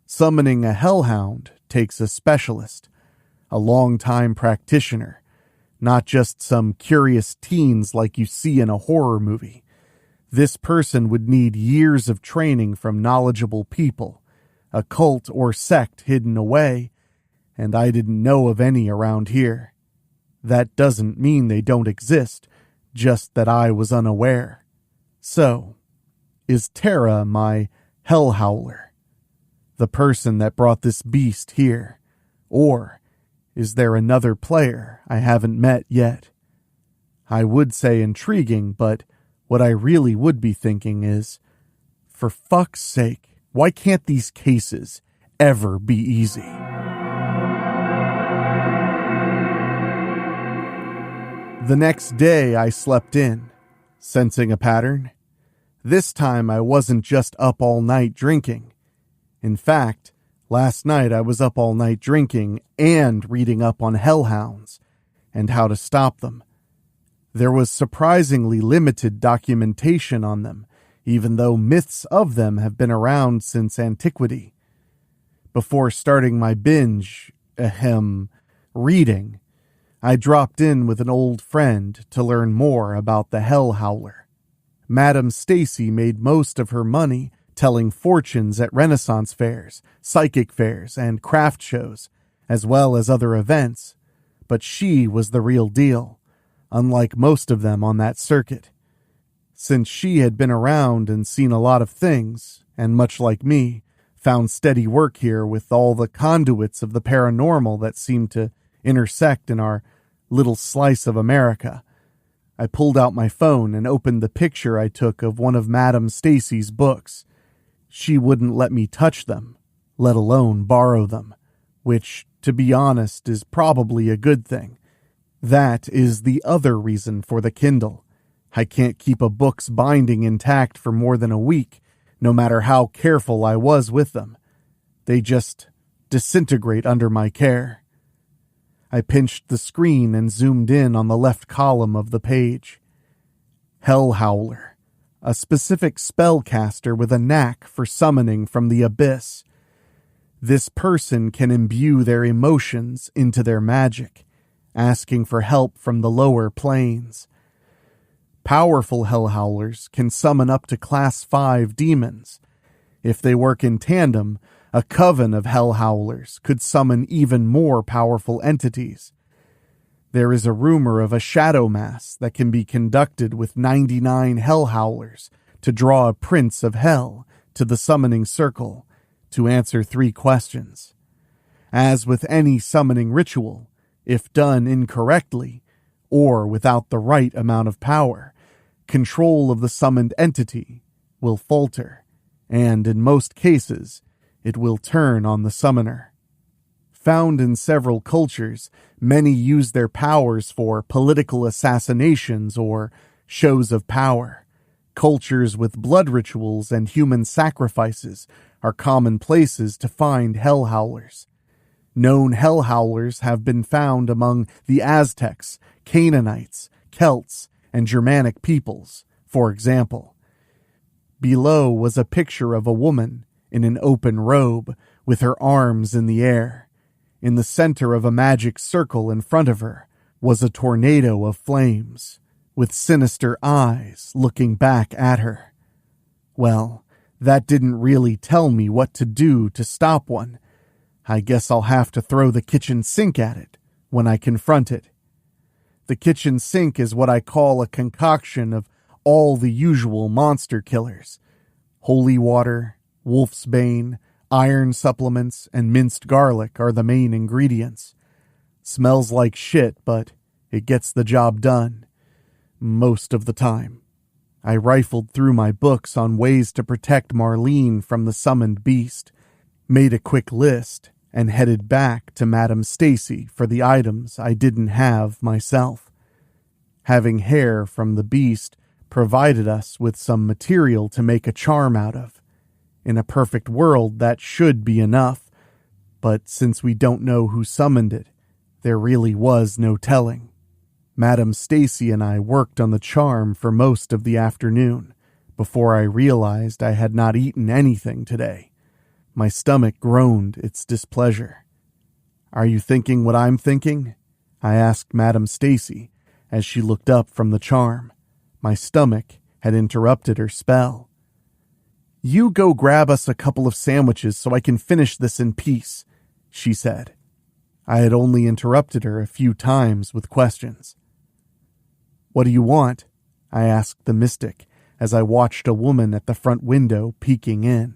Summoning a hellhound takes a specialist, a long-time practitioner, not just some curious teens like you see in a horror movie. This person would need years of training from knowledgeable people, a cult or sect hidden away, and I didn't know of any around here. That doesn't mean they don't exist, just that I was unaware. So, is Tara my Hellhowler, the person that brought this beast here? Or is there another player I haven't met yet? I would say intriguing, but what I really would be thinking is, for fuck's sake, why can't these cases ever be easy? The next day I slept in, sensing a pattern. This time I wasn't just up all night drinking. In fact, last night I was up all night drinking and reading up on hellhounds and how to stop them. There was surprisingly limited documentation on them, even though myths of them have been around since antiquity. Before starting my binge, reading, I dropped in with an old friend to learn more about the Hellhowler. Madame Stacy made most of her money telling fortunes at Renaissance fairs, psychic fairs, and craft shows, as well as other events. But she was the real deal, unlike most of them on that circuit. Since she had been around and seen a lot of things, and much like me, found steady work here with all the conduits of the paranormal that seemed to intersect in our little slice of America, I pulled out my phone and opened the picture I took of one of Madame Stacy's books. She wouldn't let me touch them, let alone borrow them, which, to be honest, is probably a good thing. That is the other reason for the Kindle. I can't keep a book's binding intact for more than a week, no matter how careful I was with them. They just disintegrate under my care. I pinched the screen and zoomed in on the left column of the page. Hellhowler, a specific spellcaster with a knack for summoning from the abyss. This person can imbue their emotions into their magic, asking for help from the lower planes. Powerful Hellhowlers can summon up to Class 5 demons. If they work in tandem, a coven of Hellhowlers could summon even more powerful entities. There is a rumor of a shadow mass that can be conducted with 99 Hellhowlers to draw a prince of hell to the summoning circle to answer 3 questions. As with any summoning ritual, if done incorrectly, or without the right amount of power, control of the summoned entity will falter, and in most cases, it will turn on the summoner. Found in several cultures, many use their powers for political assassinations or shows of power. Cultures with blood rituals and human sacrifices are common places to find Hellhowlers. Known Hellhowlers have been found among the Aztecs, Canaanites, Celts, and Germanic peoples, for example. Below was a picture of a woman in an open robe with her arms in the air. In the center of a magic circle in front of her was a tornado of flames, with sinister eyes looking back at her. Well, that didn't really tell me what to do to stop one. I guess I'll have to throw the kitchen sink at it when I confront it. The kitchen sink is what I call a concoction of all the usual monster killers. Holy water, wolf's bane, iron supplements, and minced garlic are the main ingredients. Smells like shit, but it gets the job done. Most of the time. I rifled through my books on ways to protect Marlene from the summoned beast, made a quick list, and headed back to Madame Stacy for the items I didn't have myself. Having hair from the beast provided us with some material to make a charm out of. In a perfect world, that should be enough, but since we don't know who summoned it, there really was no telling. Madam Stacy and I worked on the charm for most of the afternoon, before I realized I had not eaten anything today. My stomach groaned its displeasure. "Are you thinking what I'm thinking?" I asked Madam Stacy as she looked up from the charm. My stomach had interrupted her spell. "You go grab us a couple of sandwiches so I can finish this in peace," she said. I had only interrupted her a few times with questions. "What do you want?" I asked the mystic as I watched a woman at the front window peeking in.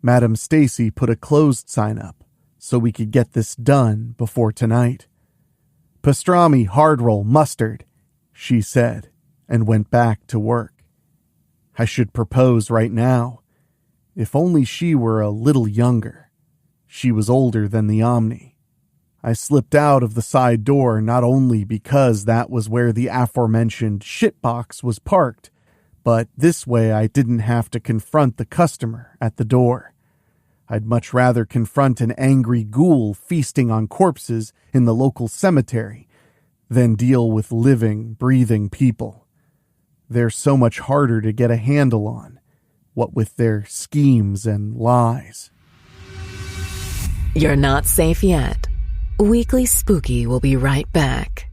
Madam Stacy put a closed sign up so we could get this done before tonight. "Pastrami, hard roll, mustard," she said, and went back to work. I should propose right now. If only she were a little younger. She was older than the Omni. I slipped out of the side door not only because that was where the aforementioned shitbox was parked, but this way I didn't have to confront the customer at the door. I'd much rather confront an angry ghoul feasting on corpses in the local cemetery than deal with living, breathing people. They're so much harder to get a handle on, what with their schemes and lies.
You're not safe yet. Weekly Spooky will be right back.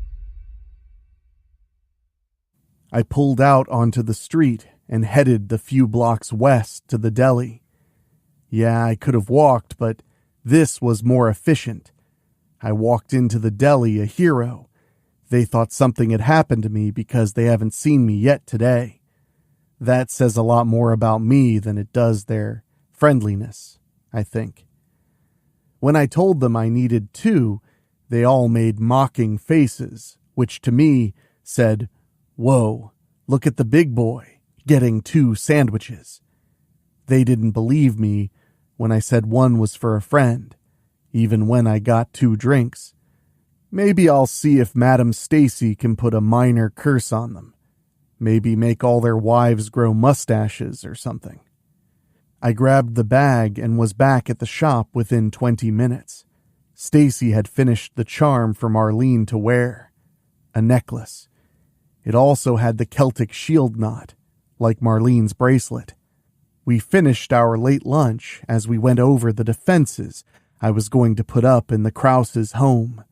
I pulled out onto the street and headed the few blocks west to the deli. Yeah, I could have walked, but this was more efficient. I walked into the deli a hero. They thought something had happened to me because they haven't seen me yet today. That says a lot more about me than it does their friendliness, I think. When I told them I needed 2, they all made mocking faces, which to me said, "Whoa, look at the big boy getting 2 sandwiches." They didn't believe me when I said one was for a friend, even when I got 2 drinks. Maybe I'll see if Madam Stacy can put a minor curse on them. Maybe make all their wives grow mustaches or something. I grabbed the bag and was back at the shop within 20 minutes. Stacy had finished the charm for Marlene to wear. A necklace. It also had the Celtic shield knot, like Marlene's bracelet. We finished our late lunch as we went over the defenses I was going to put up in the Krause's home.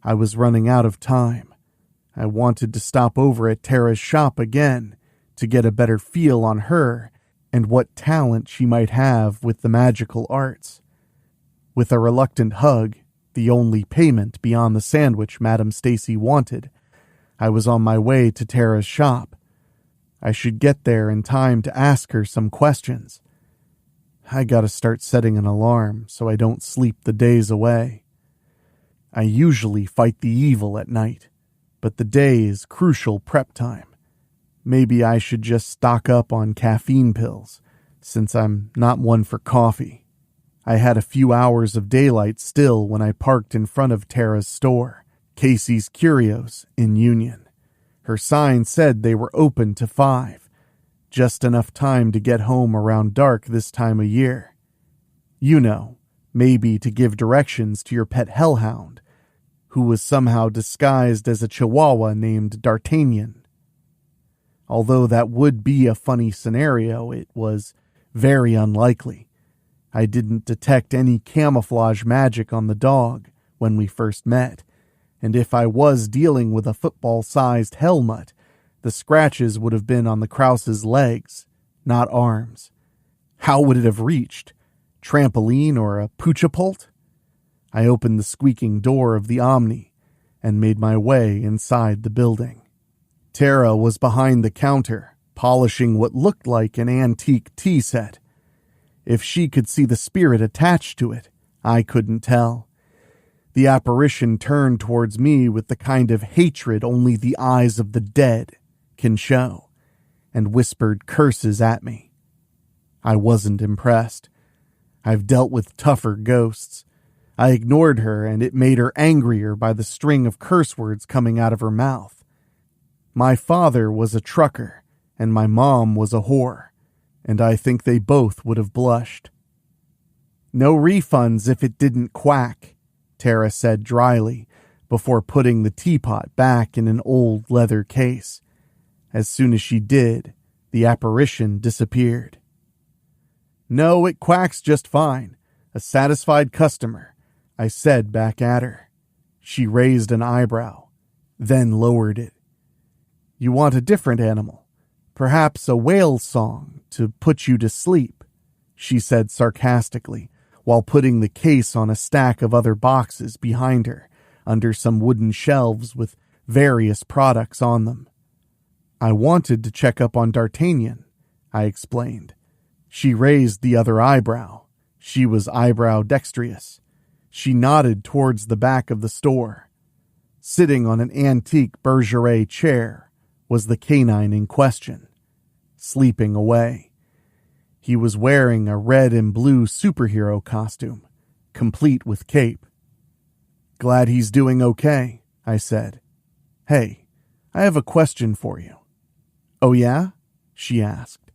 I was running out of time. I wanted to stop over at Tara's shop again to get a better feel on her and what talent she might have with the magical arts. With a reluctant hug, the only payment beyond the sandwich Madam Stacy wanted, I was on my way to Tara's shop. I should get there in time to ask her some questions. I gotta start setting an alarm so I don't sleep the days away. I usually fight the evil at night, but the day is crucial prep time. Maybe I should just stock up on caffeine pills, since I'm not one for coffee. I had a few hours of daylight still when I parked in front of Tara's store, Casey's Curios in Union. Her sign said they were open to 5, just enough time to get home around dark this time of year. You know, maybe to give directions to your pet hellhound, who was somehow disguised as a chihuahua named D'Artagnan. Although that would be a funny scenario, it was very unlikely. I didn't detect any camouflage magic on the dog when we first met, and if I was dealing with a football-sized hellmutt, the scratches would have been on the Krause's legs, not arms. How would it have reached? Trampoline or a poochapult? I opened the squeaking door of the Omni and made my way inside the building. Tara was behind the counter, polishing what looked like an antique tea set. If she could see the spirit attached to it, I couldn't tell. The apparition turned towards me with the kind of hatred only the eyes of the dead can show, and whispered curses at me. I wasn't impressed. I've dealt with tougher ghosts. I ignored her, and it made her angrier by the string of curse words coming out of her mouth. My father was a trucker, and my mom was a whore, and I think they both would have blushed. No refunds if it didn't quack, Tara said dryly, before putting the teapot back in an old leather case. As soon as she did, the apparition disappeared. No, it quacks just fine. A satisfied customer, I said back at her. She raised an eyebrow, then lowered it. You want a different animal, perhaps a whale song to put you to sleep, she said sarcastically, while putting the case on a stack of other boxes behind her, under some wooden shelves with various products on them. I wanted to check up on D'Artagnan, I explained. She raised the other eyebrow. She was eyebrow dexterous. She nodded towards the back of the store. Sitting on an antique Bergeret chair was the canine in question, sleeping away. He was wearing a red and blue superhero costume, complete with cape. Glad he's doing okay, I said. Hey, I have a question for you. Oh yeah? She asked,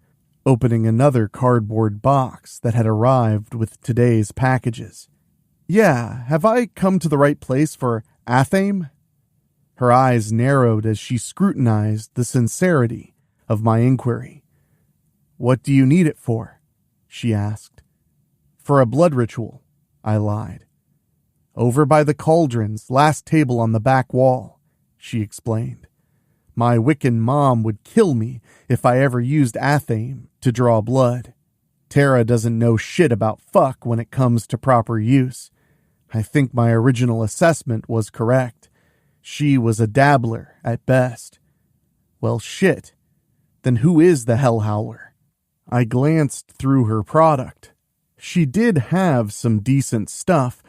opening another cardboard box that had arrived with today's packages. Yeah, have I come to the right place for Athame? Her eyes narrowed as she scrutinized the sincerity of my inquiry. What do you need it for? She asked. For a blood ritual, I lied. Over by the cauldrons, last table on the back wall, she explained. My Wiccan mom would kill me if I ever used Athame to draw blood. Tara doesn't know shit about fuck when it comes to proper use. I think my original assessment was correct. She was a dabbler at best. Well, shit. Then who is the Hellhowler? I glanced through her product. She did have some decent stuff,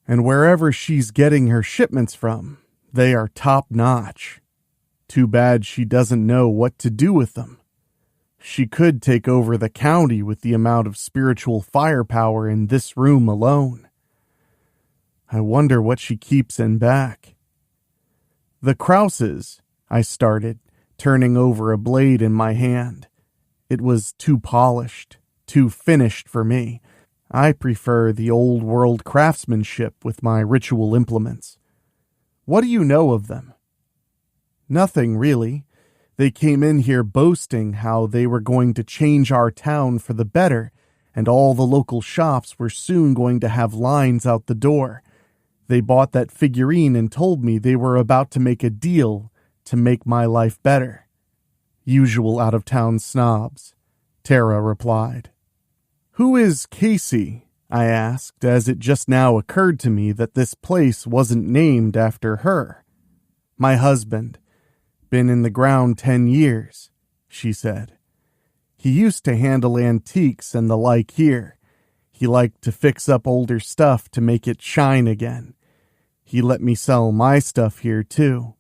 and wherever she's getting her shipments from, they are top-notch. Too bad she doesn't know what to do with them. She could take over the county with the amount of spiritual firepower in this room alone. I wonder what she keeps in back. The Krauses, I started, turning over a blade in my hand. It was too polished, too finished for me. I prefer the old-world craftsmanship with my ritual implements. What do you know of them? Nothing, really. They came in here boasting how they were going to change our town for the better, and all the local shops were soon going to have lines out the door. They bought that figurine and told me they were about to make a deal to make my life better. Usual out-of-town snobs, Tara replied. Who is Casey? I asked, as it just now occurred to me that this place wasn't named after her. My husband. Been in the ground 10 years, she said. He used to handle antiques and the like here. He liked to fix up older stuff to make it shine again. He let me sell my stuff here, too.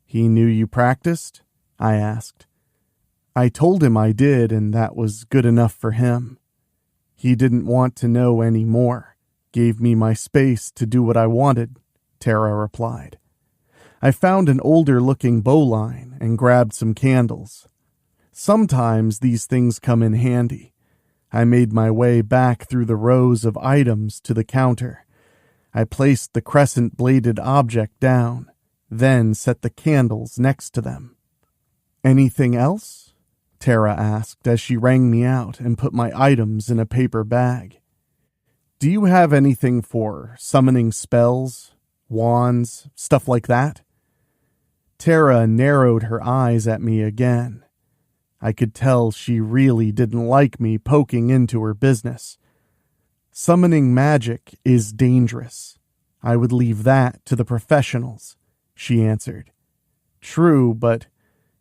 He knew you practiced? I asked. I told him I did, and that was good enough for him. He didn't want to know any more. Gave me my space to do what I wanted, Tara replied. I found an older-looking bowline and grabbed some candles. Sometimes these things come in handy. I made my way back through the rows of items to the counter. I placed the crescent-bladed object down, then set the candles next to them. Anything else? Tara asked as she rang me out and put my items in a paper bag. Do you have anything for summoning spells, wands, stuff like that? Tara narrowed her eyes at me again. I could tell she really didn't like me poking into her business. Summoning magic is dangerous. I would leave that to the professionals, she answered. True, but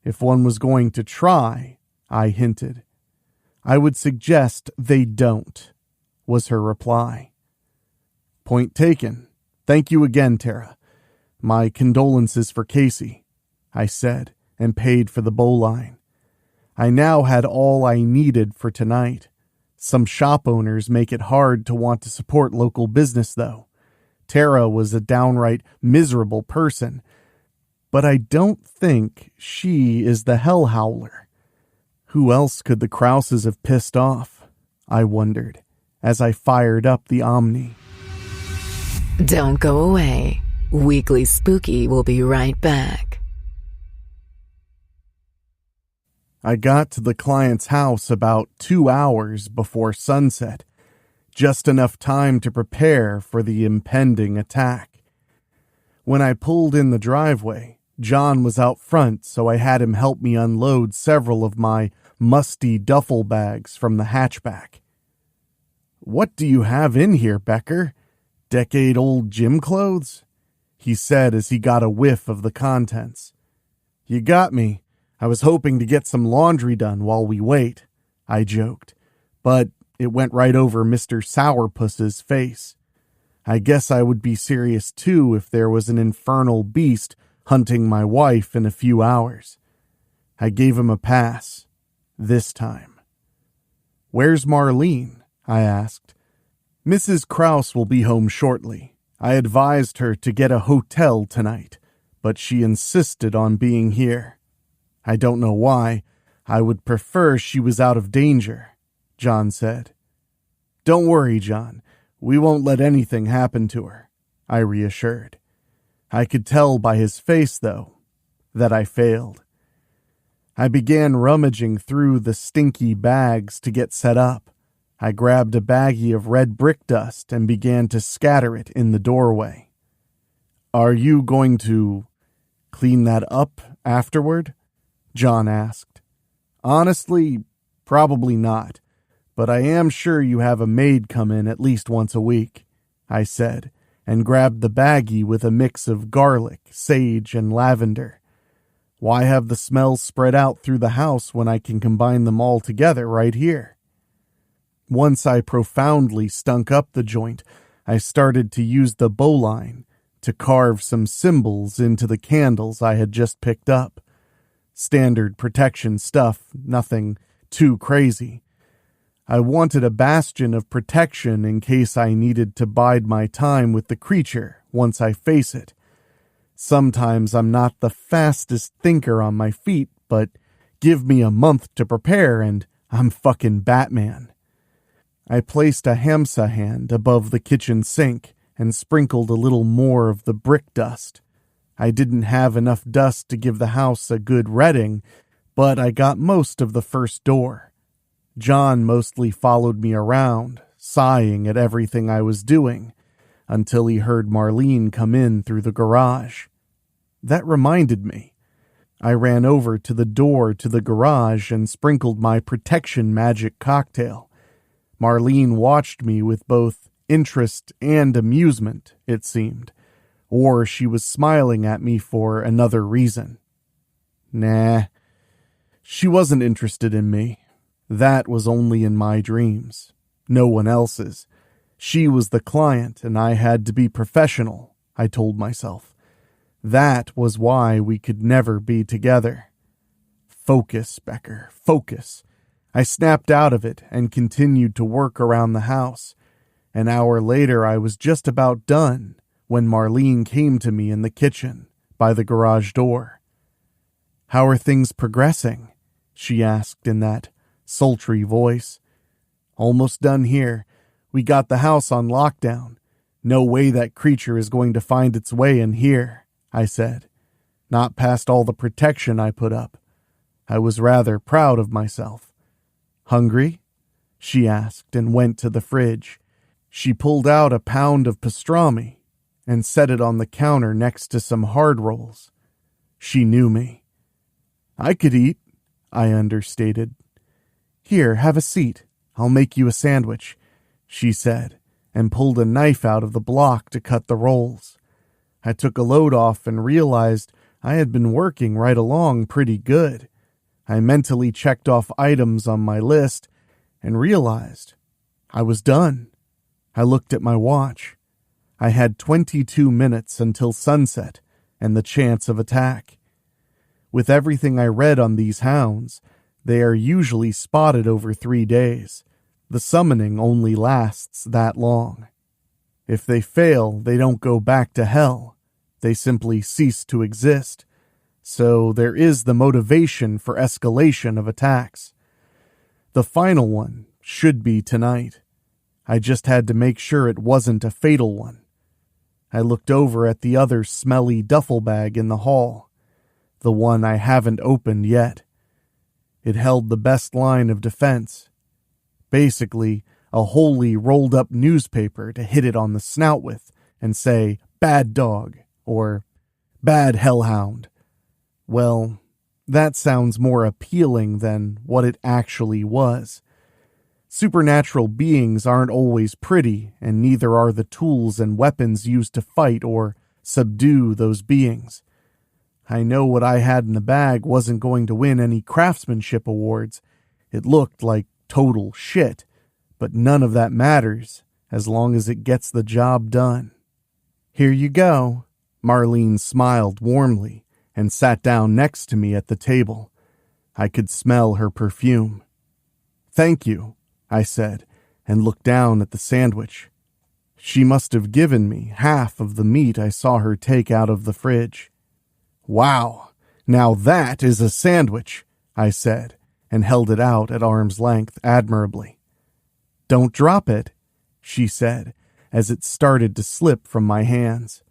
if one was going to try, I hinted. I would suggest they don't, was her reply. Point taken. Thank you again, Tara. My condolences for Casey, I said, and paid for the bowline. I now had all I needed for tonight. Some shop owners make it hard to want to support local business, though. Tara was a downright miserable person. But I don't think she is the Hellhowler. Who else could the Krauses have pissed off? I wondered, as I fired up the Omni.
Don't go away. Weekly Spooky will be right back.
I got to the client's house about 2 hours before sunset, just enough time to prepare for the impending attack. When I pulled in the driveway, John was out front, so I had him help me unload several of my musty duffel bags from the hatchback. "What do you have in here, Becker? Decade-old gym clothes?" he said as he got a whiff of the contents. "You got me. I was hoping to get some laundry done while we wait," I joked, but it went right over Mr. Sourpuss's face. I guess I would be serious too if there was an infernal beast hunting my wife in a few hours. I gave him a pass, this time. "Where's Marlene?" I asked. "Mrs. Kraus will be home shortly. I advised her to get a hotel tonight, but she insisted on being here. I don't know why. I would prefer she was out of danger," John said. "Don't worry, John. We won't let anything happen to her," I reassured. I could tell by his face, though, that I failed. I began rummaging through the stinky bags to get set up. I grabbed a baggie of red brick dust and began to scatter it in the doorway. "Are you going to clean that up afterward?" John asked. "Honestly, probably not, but I am sure you have a maid come in at least once a week," I said, and grabbed the baggie with a mix of garlic, sage, and lavender. Why have the smells spread out through the house when I can combine them all together right here? Once I profoundly stunk up the joint, I started to use the bowline to carve some symbols into the candles I had just picked up. Standard protection stuff, nothing too crazy. I wanted a bastion of protection in case I needed to bide my time with the creature once I face it. Sometimes I'm not the fastest thinker on my feet, but give me a month to prepare and I'm fucking Batman. I placed a Hamsa hand above the kitchen sink and sprinkled a little more of the brick dust. I didn't have enough dust to give the house a good redding, but I got most of the first door. John mostly followed me around, sighing at everything I was doing, until he heard Marlene come in through the garage. That reminded me. I ran over to the door to the garage and sprinkled my protection magic cocktail. Marlene watched me with both interest and amusement, it seemed, or she was smiling at me for another reason. Nah, she wasn't interested in me. That was only in my dreams, no one else's. She was the client and I had to be professional, I told myself. That was why we could never be together. Focus, Becker, focus. I snapped out of it and continued to work around the house. An hour later, I was just about done when Marlene came to me in the kitchen by the garage door. "How are things progressing?" she asked in that sultry voice. "Almost done here. We got the house on lockdown. No way that creature is going to find its way in here," I said. Not past all the protection I put up. I was rather proud of myself. "Hungry?" she asked and went to the fridge. She pulled out a pound of pastrami and set it on the counter next to some hard rolls. She knew me. "I could eat," I understated. "Here, have a seat. I'll make you a sandwich," she said, and pulled a knife out of the block to cut the rolls. I took a load off and realized I had been working right along pretty good. I mentally checked off items on my list and realized I was done. I looked at my watch. I had 22 minutes until sunset and the chance of attack. With everything I read on these hounds, they are usually spotted over 3 days. The summoning only lasts that long. If they fail, they don't go back to hell. They simply cease to exist, so there is the motivation for escalation of attacks. The final one should be tonight. I just had to make sure it wasn't a fatal one. I looked over at the other smelly duffel bag in the hall, the one I haven't opened yet. It held the best line of defense. Basically, a wholly rolled up newspaper to hit it on the snout with and say, "Bad dog," or "Bad hellhound." Well, that sounds more appealing than what it actually was. Supernatural beings aren't always pretty, and neither are the tools and weapons used to fight or subdue those beings. I know what I had in the bag wasn't going to win any craftsmanship awards. It looked like total shit, but none of that matters as long as it gets the job done. "Here you go." Marlene smiled warmly and sat down next to me at the table. I could smell her perfume. "Thank you," I said, and looked down at the sandwich. She must have given me half of the meat I saw her take out of the fridge. "Wow, now that is a sandwich," I said, and held it out at arm's length admirably. "Don't drop it," she said, as it started to slip from my hands.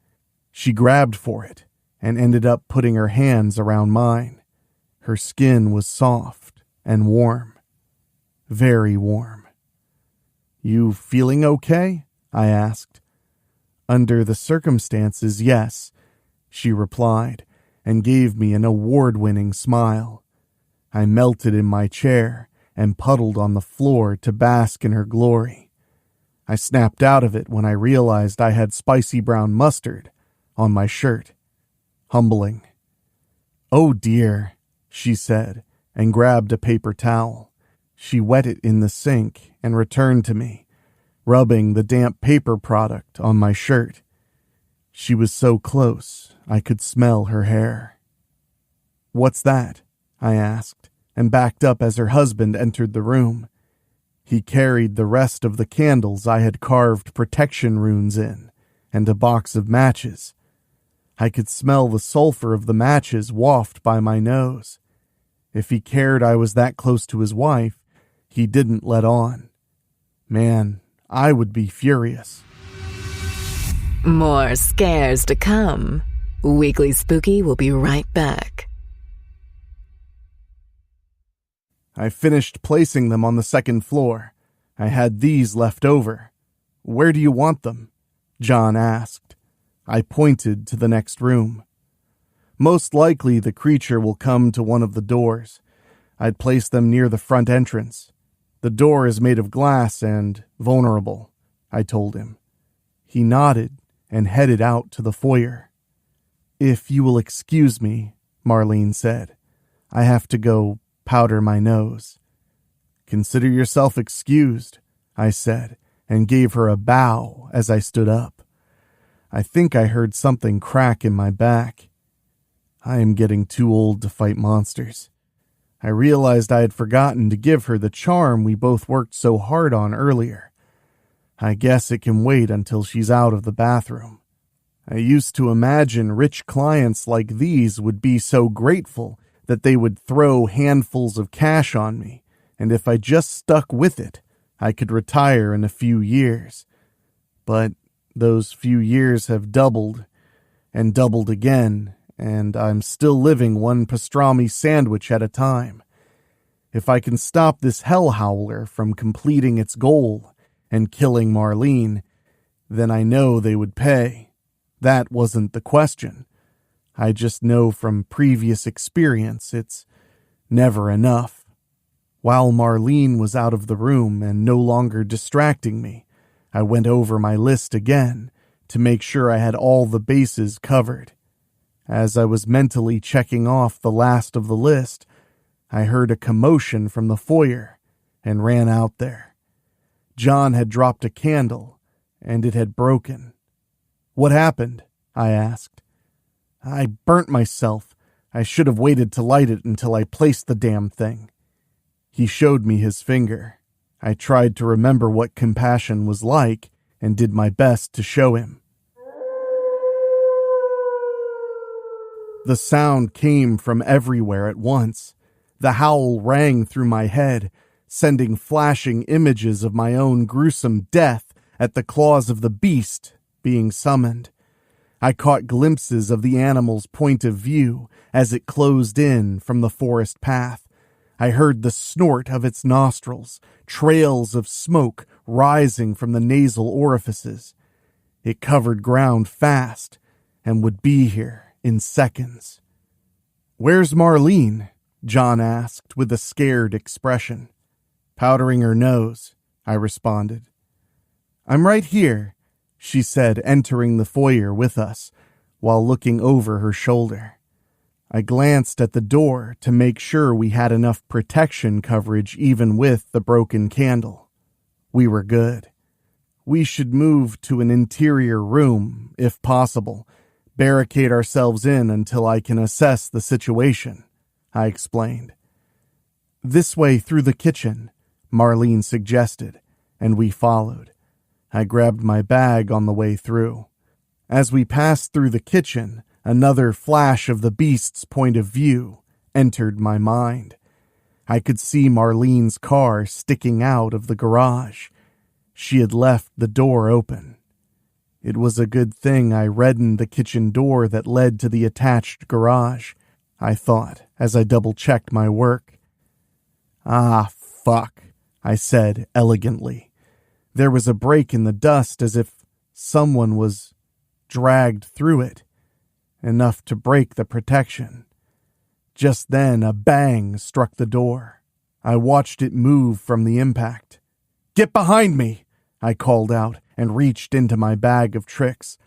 She grabbed for it and ended up putting her hands around mine. Her skin was soft and warm. Very warm. "You feeling okay?" I asked. "Under the circumstances, yes," she replied, and gave me an award-winning smile. I melted in my chair and puddled on the floor to bask in her glory. I snapped out of it when I realized I had spicy brown mustard on my shirt. Humbling. "Oh dear," she said, and grabbed a paper towel. She wet it in the sink and returned to me, rubbing the damp paper product on my shirt. She was so close, I could smell her hair. "What's that?" I asked, and backed up as her husband entered the room. He carried the rest of the candles I had carved protection runes in, and a box of matches. I could smell the sulfur of the matches waft by my nose. If he cared I was that close to his wife, he didn't let on. Man, I would be furious.
More scares to come. Weekly Spooky will be right back.
I finished placing them on the second floor. I had these left over. "Where do you want them?" John asked. I pointed to the next room. "Most likely the creature will come to one of the doors. I'd place them near the front entrance. The door is made of glass and vulnerable," I told him. He nodded and headed out to the foyer. "If you will excuse me," Marlene said, "I have to go powder my nose." "Consider yourself excused," I said, and gave her a bow as I stood up. I think I heard something crack in my back. I am getting too old to fight monsters. I realized I had forgotten to give her the charm we both worked so hard on earlier. I guess it can wait until she's out of the bathroom. I used to imagine rich clients like these would be so grateful that they would throw handfuls of cash on me, and if I just stuck with it, I could retire in a few years. But those few years have doubled and doubled again, and I'm still living one pastrami sandwich at a time. If I can stop this Hellhowler from completing its goal and killing Marlene, then I know they would pay. That wasn't the question. I just know from previous experience it's never enough. While Marlene was out of the room and no longer distracting me, I went over my list again to make sure I had all the bases covered. As I was mentally checking off the last of the list, I heard a commotion from the foyer and ran out there. John had dropped a candle, and it had broken. "What happened?" I asked. "I burnt myself. I should have waited to light it until I placed the damn thing." He showed me his finger. I tried to remember what compassion was like and did my best to show him. The sound came from everywhere at once. The howl rang through my head, sending flashing images of my own gruesome death at the claws of the beast being summoned. I caught glimpses of the animal's point of view as it closed in from the forest path. I heard the snort of its nostrils, trails of smoke rising from the nasal orifices. It covered ground fast and would be here in seconds. "Where's Marlene?" John asked with a scared expression. "Powdering her nose," I responded. "I'm right here," she said, entering the foyer with us while looking over her shoulder. I glanced at the door to make sure we had enough protection coverage even with the broken candle. We were good. We should move to an interior room, if possible, barricade ourselves in until I can assess the situation, I explained. "This way through the kitchen," Marlene suggested, and we followed. I grabbed my bag on the way through. As we passed through the kitchen, another flash of the beast's point of view entered my mind. I could see Marlene's car sticking out of the garage. She had left the door open. It was a good thing I reddened the kitchen door that led to the attached garage, I thought as I double-checked my work. "Ah, fuck," I said elegantly. There was a break in the dust as if someone was dragged through it, enough to break the protection. Just then, a bang struck the door. I watched it move from the impact. "Get behind me!" I called out and reached into my bag of tricks.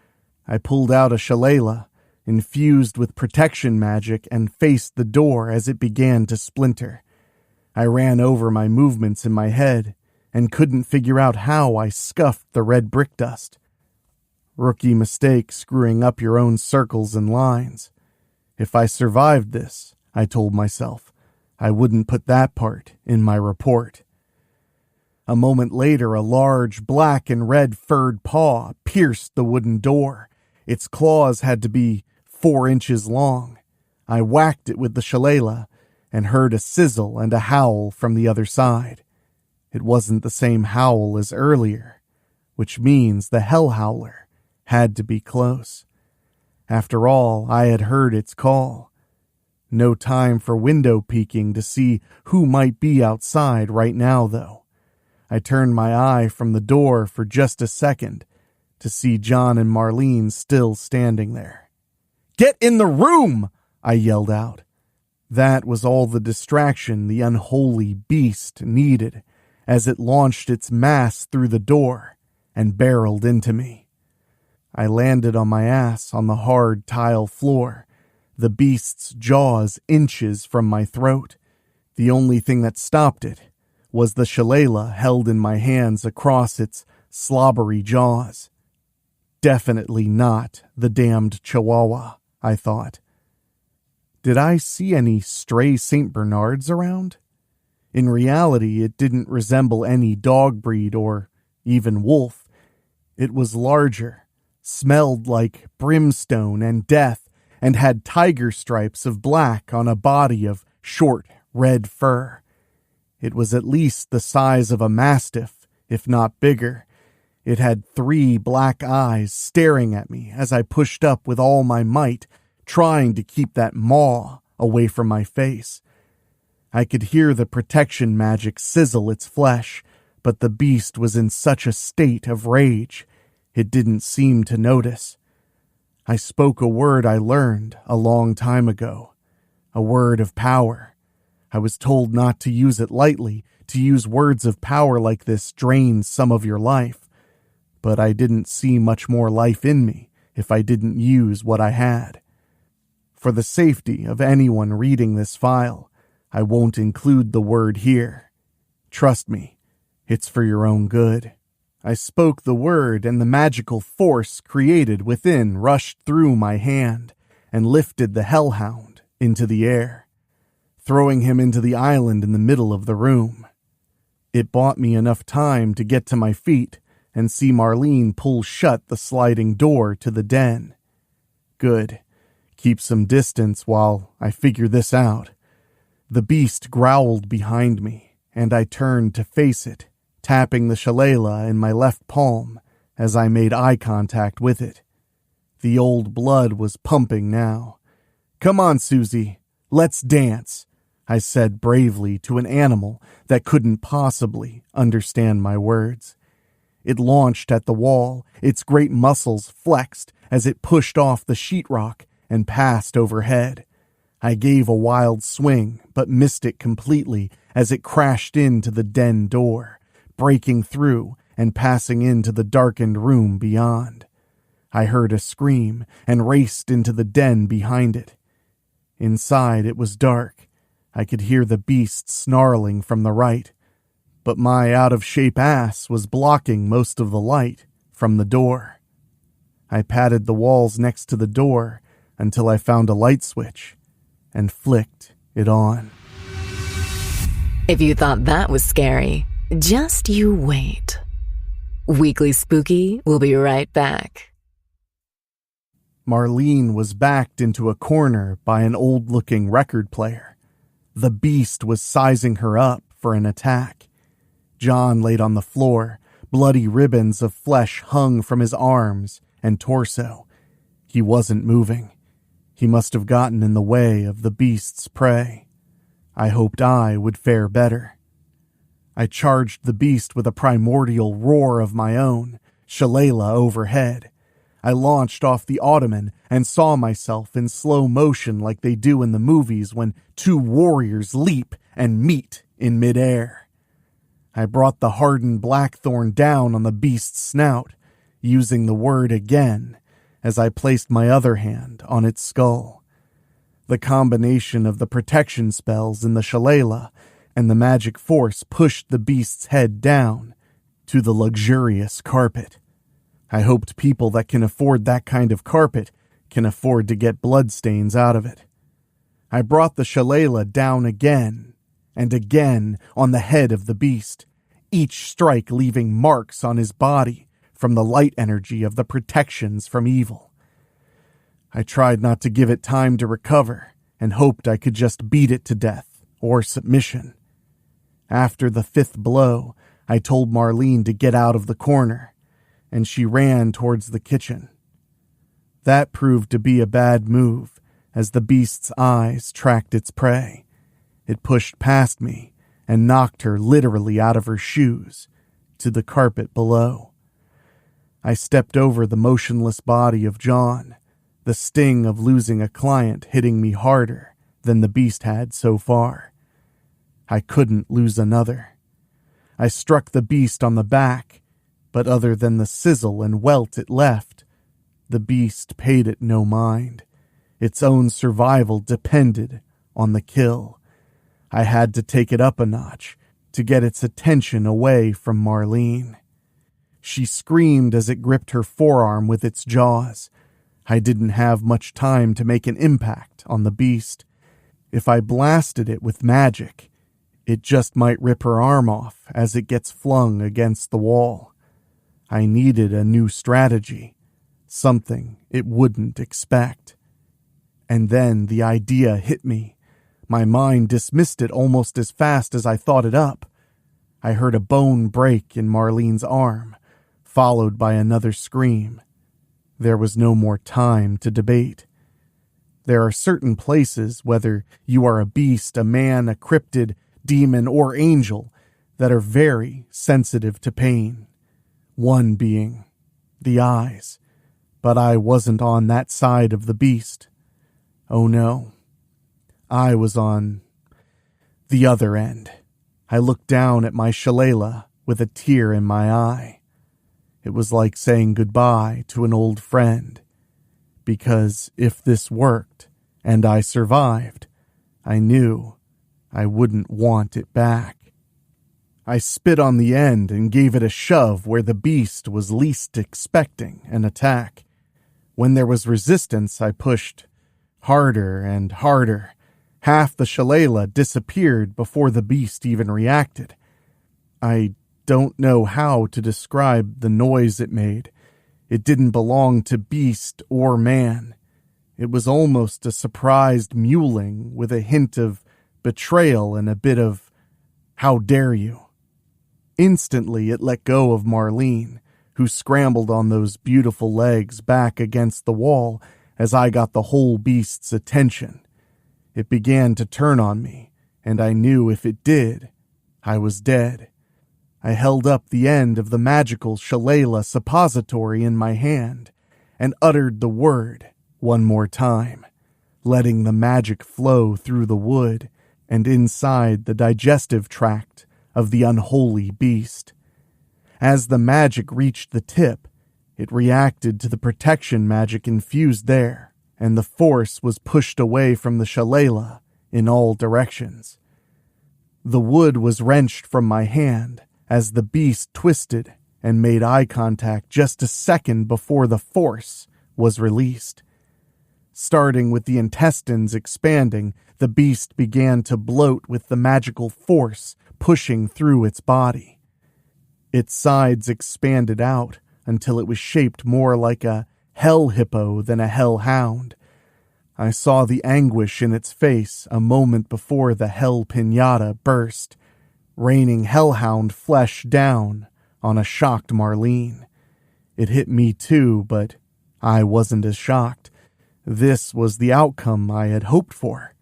I pulled out a shillelagh, infused with protection magic, and faced the door as it began to splinter. I ran over my movements in my head and couldn't figure out how I scuffed the red brick dust. Rookie mistake screwing up your own circles and lines. If I survived this, I told myself, I wouldn't put that part in my report. A moment later, a large black and red furred paw pierced the wooden door. Its claws had to be 4 inches long. I whacked it with the shillelagh and heard a sizzle and a howl from the other side. It wasn't the same howl as earlier, which means the Hellhowler had to be close. After all, I had heard its call. No time for window peeking to see who might be outside right now, though. I turned my eye from the door for just a second to see John and Marlene still standing there. "Get in the room!" I yelled out. That was all the distraction the unholy beast needed as it launched its mass through the door and barreled into me. I landed on my ass on the hard tile floor, the beast's jaws inches from my throat. The only thing that stopped it was the shillelagh held in my hands across its slobbery jaws. Definitely not the damned Chihuahua, I thought. Did I see any stray St. Bernards around? In reality, it didn't resemble any dog breed or even wolf. It was larger, smelled like brimstone and death, and had tiger stripes of black on a body of short red fur. It was at least the size of a mastiff, if not bigger. It had 3 black eyes staring at me as I pushed up with all my might, trying to keep that maw away from my face. I could hear the protection magic sizzle its flesh, but the beast was in such a state of rage, it didn't seem to notice. I spoke a word I learned a long time ago, a word of power. I was told not to use it lightly. To use words of power like this drains some of your life. But I didn't see much more life in me if I didn't use what I had. For the safety of anyone reading this file, I won't include the word here. Trust me, it's for your own good. I spoke the word, and the magical force created within rushed through my hand and lifted the hellhound into the air, throwing him into the island in the middle of the room. It bought me enough time to get to my feet and see Marlene pull shut the sliding door to the den. Good. Keep some distance while I figure this out. The beast growled behind me, and I turned to face it, tapping the shillelagh in my left palm as I made eye contact with it. The old blood was pumping now. "Come on, Susie, let's dance," I said bravely to an animal that couldn't possibly understand my words. It launched at the wall, its great muscles flexed as it pushed off the sheetrock and passed overhead. I gave a wild swing, but missed it completely as it crashed into the den door, breaking through and passing into the darkened room beyond. I heard a scream and raced into the den behind it. Inside it was dark. I could hear the beast snarling from the right, but my out-of-shape ass was blocking most of the light from the door. I patted the walls next to the door until I found a light switch and flicked it on.
If you thought that was scary, just you wait. Weekly Spooky will be right back.
Marlene was backed into a corner by an old-looking record player. The beast was sizing her up for an attack. John laid on the floor. Bloody ribbons of flesh hung from his arms and torso. He wasn't moving. He must have gotten in the way of the beast's prey. I hoped I would fare better. I charged the beast with a primordial roar of my own, shillelagh overhead. I launched off the ottoman and saw myself in slow motion like they do in the movies when two warriors leap and meet in midair. I brought the hardened blackthorn down on the beast's snout, using the word again as I placed my other hand on its skull. The combination of the protection spells in the shillelagh and the magic force pushed the beast's head down to the luxurious carpet. I hoped people that can afford that kind of carpet can afford to get bloodstains out of it. I brought the shillelagh down again and again on the head of the beast, each strike leaving marks on his body from the light energy of the protections from evil. I tried not to give it time to recover and hoped I could just beat it to death or submission. After the fifth blow, I told Marlene to get out of the corner, and she ran towards the kitchen. That proved to be a bad move, as the beast's eyes tracked its prey. It pushed past me and knocked her literally out of her shoes to the carpet below. I stepped over the motionless body of John, the sting of losing a client hitting me harder than the beast had so far. I couldn't lose another. I struck the beast on the back, but other than the sizzle and welt it left, the beast paid it no mind. Its own survival depended on the kill. I had to take it up a notch to get its attention away from Marlene. She screamed as it gripped her forearm with its jaws. I didn't have much time to make an impact on the beast. If I blasted it with magic, it just might rip her arm off as it gets flung against the wall. I needed a new strategy, something it wouldn't expect. And then the idea hit me. My mind dismissed it almost as fast as I thought it up. I heard a bone break in Marlene's arm, followed by another scream. There was no more time to debate. There are certain places, whether you are a beast, a man, a cryptid, demon, or angel, that are very sensitive to pain. One being the eyes. But I wasn't on that side of the beast. Oh no. I was on the other end. I looked down at my shillelagh with a tear in my eye. It was like saying goodbye to an old friend. Because if this worked, and I survived, I knew I wouldn't want it back. I spit on the end and gave it a shove where the beast was least expecting an attack. When there was resistance, I pushed harder and harder. Half the shillelagh disappeared before the beast even reacted. I don't know how to describe the noise it made. It didn't belong to beast or man. It was almost a surprised mewling with a hint of betrayal and a bit of, "How dare you?" Instantly, it let go of Marlene, who scrambled on those beautiful legs back against the wall as I got the whole beast's attention. It began to turn on me, and I knew if it did, I was dead. I held up the end of the magical shillelagh suppository in my hand and uttered the word one more time, letting the magic flow through the wood and inside the digestive tract of the unholy beast. As the magic reached the tip, it reacted to the protection magic infused there, and the force was pushed away from the shillelagh in all directions. The wood was wrenched from my hand as the beast twisted and made eye contact just a second before the force was released. Starting with the intestines expanding, the beast began to bloat with the magical force pushing through its body. Its sides expanded out until it was shaped more like a hell hippo than a hellhound. I saw the anguish in its face a moment before the hell pinata burst, raining hellhound flesh down on a shocked Marlene. It hit me too, but I wasn't as shocked. This was the outcome I had hoped for.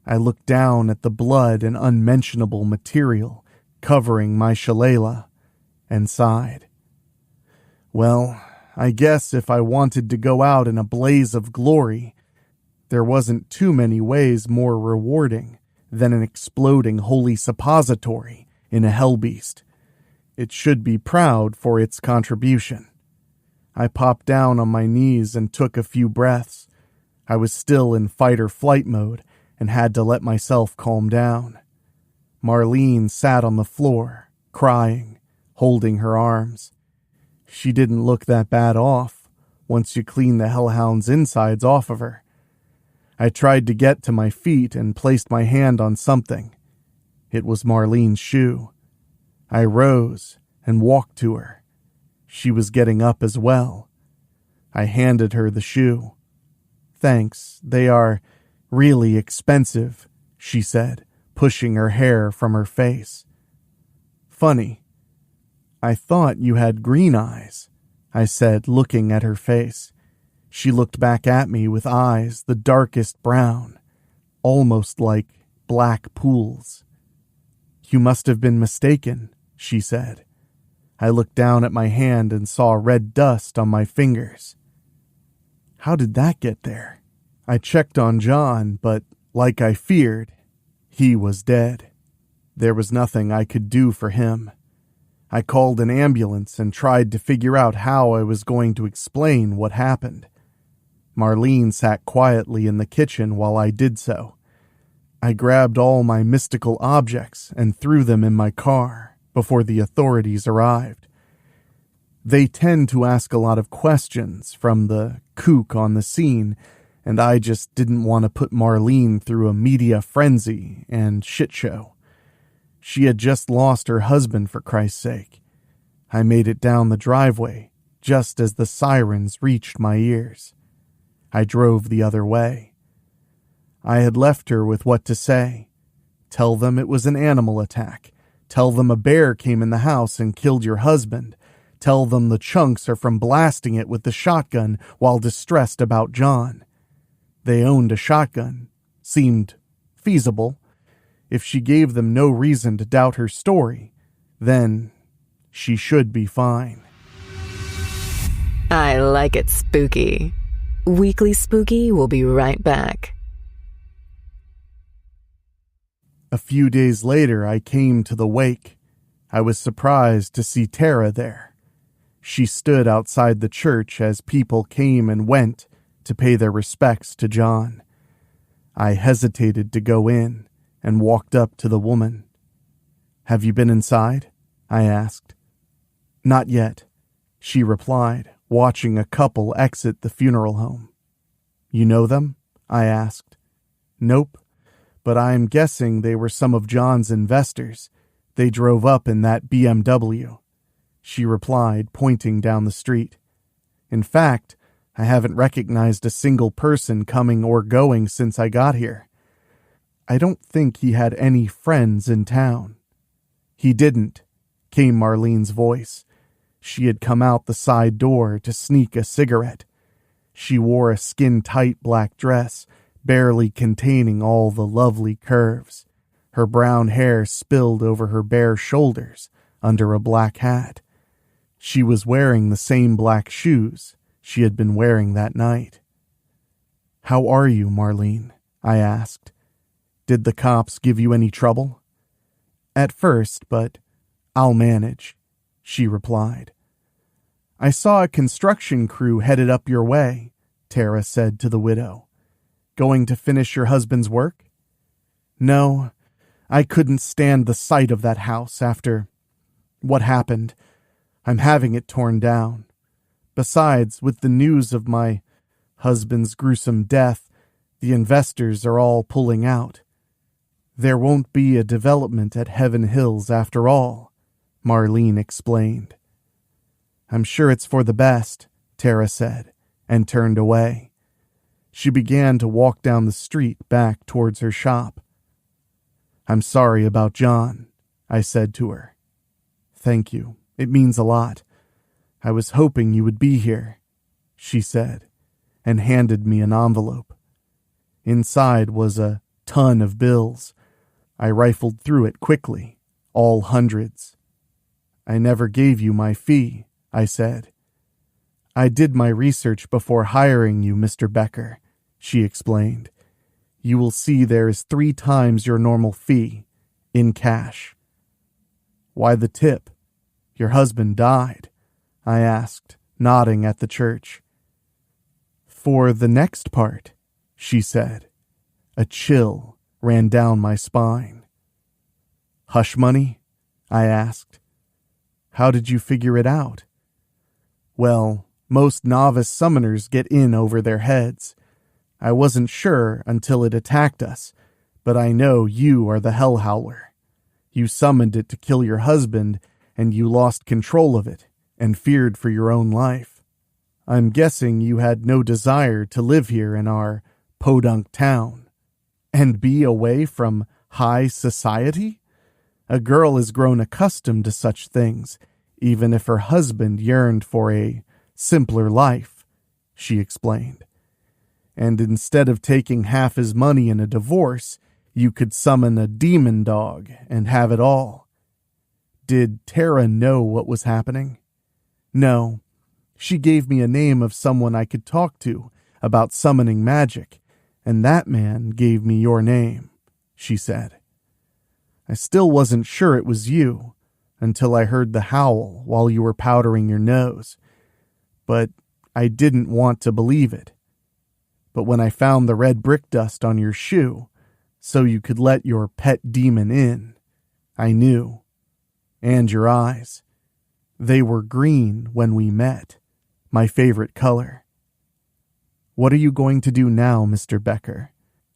I looked down at the blood and unmentionable material covering my shillelagh and sighed. Well, I guess if I wanted to go out in a blaze of glory, there wasn't too many ways more rewarding than an exploding holy suppository in a hellbeast. It should be proud for its contribution. I popped down on my knees and took a few breaths. I was still in fight-or-flight mode and had to let myself calm down. Marlene sat on the floor, crying, holding her arms. She didn't look that bad off once you clean the hellhound's insides off of her. I tried to get to my feet and placed my hand on something. It was Marlene's shoe. I rose and walked to her. She was getting up as well. I handed her the shoe. "Thanks, they are really expensive," she said, pushing her hair from her face. "Funny. I thought you had green eyes," I said, looking at her face. She looked back at me with eyes the darkest brown, almost like black pools. "You must have been mistaken," she said. I looked down at my hand and saw red dust on my fingers. "How did that get there?" I checked on John, but like I feared, he was dead. There was nothing I could do for him. I called an ambulance and tried to figure out how I was going to explain what happened. Marlene sat quietly in the kitchen while I did so. I grabbed all my mystical objects and threw them in my car before the authorities arrived. They tend to ask a lot of questions from the kook on the scene, and I just didn't want to put Marlene through a media frenzy and shit show. She had just lost her husband, for Christ's sake. I made it down the driveway just as the sirens reached my ears. I drove the other way. I had left her with what to say. Tell them it was an animal attack. Tell them a bear came in the house and killed your husband. Tell them the chunks are from blasting it with the shotgun while distressed about John. They owned a shotgun. Seemed feasible. If she gave them no reason to doubt her story, then she should be fine.
I like it spooky. Weekly Spooky will be right back.
A few days later, I came to the wake. I was surprised to see Tara there. She stood outside the church as people came and went to pay their respects to John. I hesitated to go in and walked up to the woman. "Have you been inside?" I asked. "Not yet," she replied, watching a couple exit the funeral home. "You know them?" I asked. "Nope, but I'm guessing they were some of John's investors. They drove up in that BMW," she replied, pointing down the street. "In fact, I haven't recognized a single person coming or going since I got here. I don't think he had any friends in town." "He didn't," came Marlene's voice. She had come out the side door to sneak a cigarette. She wore a skin-tight black dress, barely containing all the lovely curves. Her brown hair spilled over her bare shoulders under a black hat. She was wearing the same black shoes she had been wearing that night. "How are you, Marlene?" I asked. "Did the cops give you any trouble?" "At first, but I'll manage," she replied. "I saw a construction crew headed up your way," Tara said to the widow. "Going to finish your husband's work?" "No, I couldn't stand the sight of that house after what happened. I'm having it torn down. Besides, with the news of my husband's gruesome death, the investors are all pulling out. There won't be a development at Heaven Hills after all," Marlene explained. "I'm sure it's for the best," Tara said, and turned away. She began to walk down the street back towards her shop. "I'm sorry about John," I said to her. "Thank you. It means a lot. I was hoping you would be here," she said, and handed me an envelope. Inside was a ton of bills. I rifled through it quickly, all hundreds. "I never gave you my fee," I said. "I did my research before hiring you, Mr. Becker," she explained. "You will see there is 3 times your normal fee, in cash." "Why the tip? Your husband died," I asked, nodding at the church. "For the next part," she said. A chill ran down my spine. "Hush money?" I asked. "How did you figure it out?" "Well, most novice summoners get in over their heads. I wasn't sure until it attacked us, but I know you are the Hellhowler. You summoned it to kill your husband, and you lost control of it and feared for your own life. I'm guessing you had no desire to live here in our podunk town and be away from high society. A girl has grown accustomed to such things, even if her husband yearned for a simpler life," she explained. "And instead of taking half his money in a divorce, you could summon a demon dog and have it all." Did Tara know what was happening? "No. She gave me a name of someone I could talk to about summoning magic, and that man gave me your name," she said. "I still wasn't sure it was you until I heard the howl while you were powdering your nose, but I didn't want to believe it. But when I found the red brick dust on your shoe, so you could let your pet demon in, I knew. And your eyes. They were green when we met, my favorite color. What are you going to do now, Mr. Becker?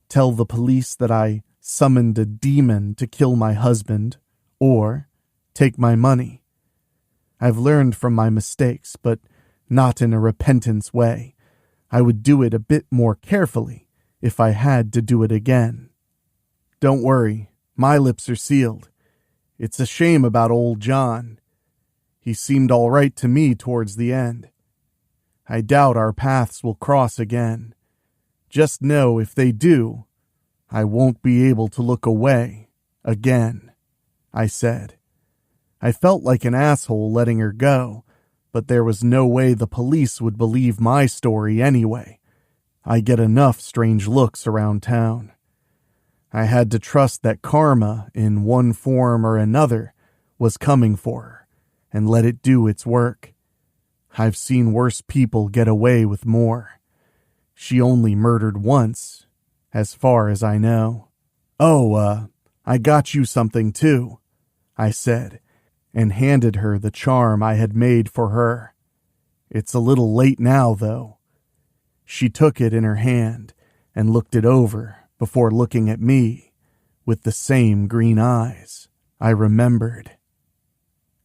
Tell the police that I summoned a demon to kill my husband, or take my money? I've learned from my mistakes, but not in a repentance way. I would do it a bit more carefully if I had to do it again. Don't worry, my lips are sealed. It's a shame about old John. He seemed all right to me towards the end. I doubt our paths will cross again. Just know if they do, I won't be able to look away again," I said. I felt like an asshole letting her go, but there was no way the police would believe my story anyway. I get enough strange looks around town. I had to trust that karma, in one form or another, was coming for her, and let it do its work. I've seen worse people get away with more. She only murdered once, as far as I know. "Oh, I got you something too," I said, and handed her the charm I had made for her. "It's a little late now, though." She took it in her hand and looked it over before looking at me with the same green eyes. I remembered.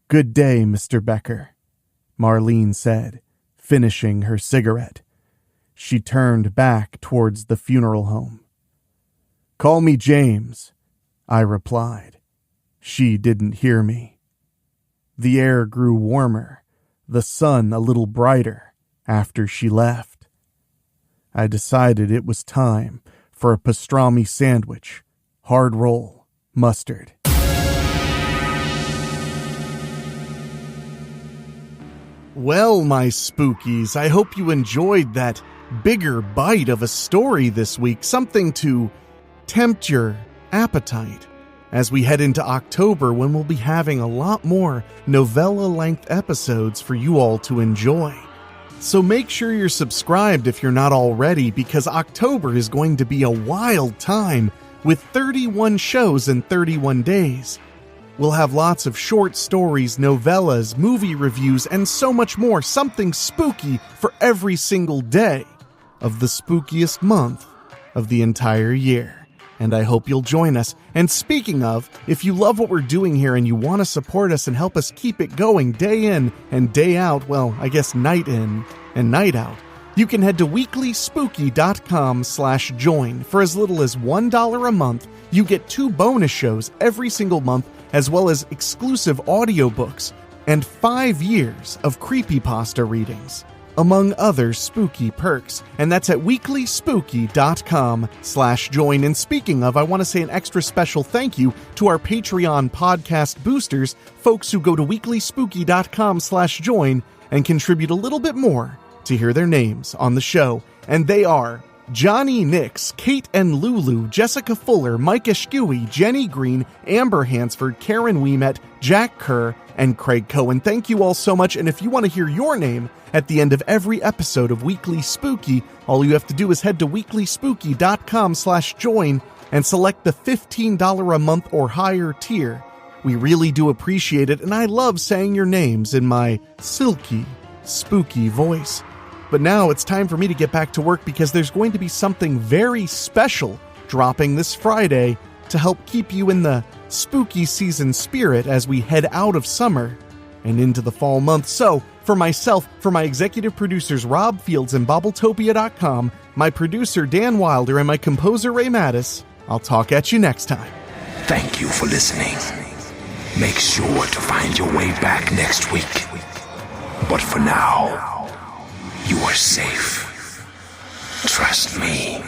"Good day, Mr. Becker," Marlene said, finishing her cigarette. She turned back towards the funeral home. "Call me James," I replied. She didn't hear me. The air grew warmer, the sun a little brighter after she left. I decided it was time for a pastrami sandwich, hard roll, mustard. Well, my spookies, I hope you enjoyed that bigger bite of a story this week, something to tempt your appetite as we head into October, when we'll be having a lot more novella-length episodes for you all to enjoy. So make sure you're subscribed if you're not already, because October is going to be a wild time with 31 shows in 31 days. We'll have lots of short stories, novellas, movie reviews, and so much more, something spooky for every single day of the spookiest month of the entire year. And I hope you'll join us. And speaking of, if you love what we're doing here and you want to support us and help us keep it going day in and day out, well, I guess night in and night out, you can head to weeklyspooky.com/join. For as little as $1 a month, you get 2 bonus shows every single month, as well as exclusive audiobooks and 5 years of creepypasta readings, among other spooky perks. And that's at weeklyspooky.com/join. And speaking of, I want to say an extra special thank you to our Patreon podcast boosters, folks who go to weeklyspooky.com/join and contribute a little bit more to hear their names on the show. And they are Johnny Nix, Kate and Lulu, Jessica Fuller, Mike Eshkui, Jenny Green, Amber Hansford, Karen Weemet, Jack Kerr, and Craig Cohen. Thank you all so much. And if you want to hear your name at the end of every episode of Weekly Spooky, all you have to do is head to weeklyspooky.com/join and select the $15 a month or higher tier. We really do appreciate it, and I love saying your names in my silky, spooky voice. But now it's time for me to get back to work, because there's going to be something very special dropping this Friday to help keep you in the spooky season spirit as we head out of summer and into the fall month. So, for myself, for my executive producers Rob Fields and Bobbletopia.com, my producer Dan Wilder, and my composer Ray Mattis, I'll talk at you next time.
Thank you for listening. Make sure to find your way back next week. But for now, you are safe. Trust me.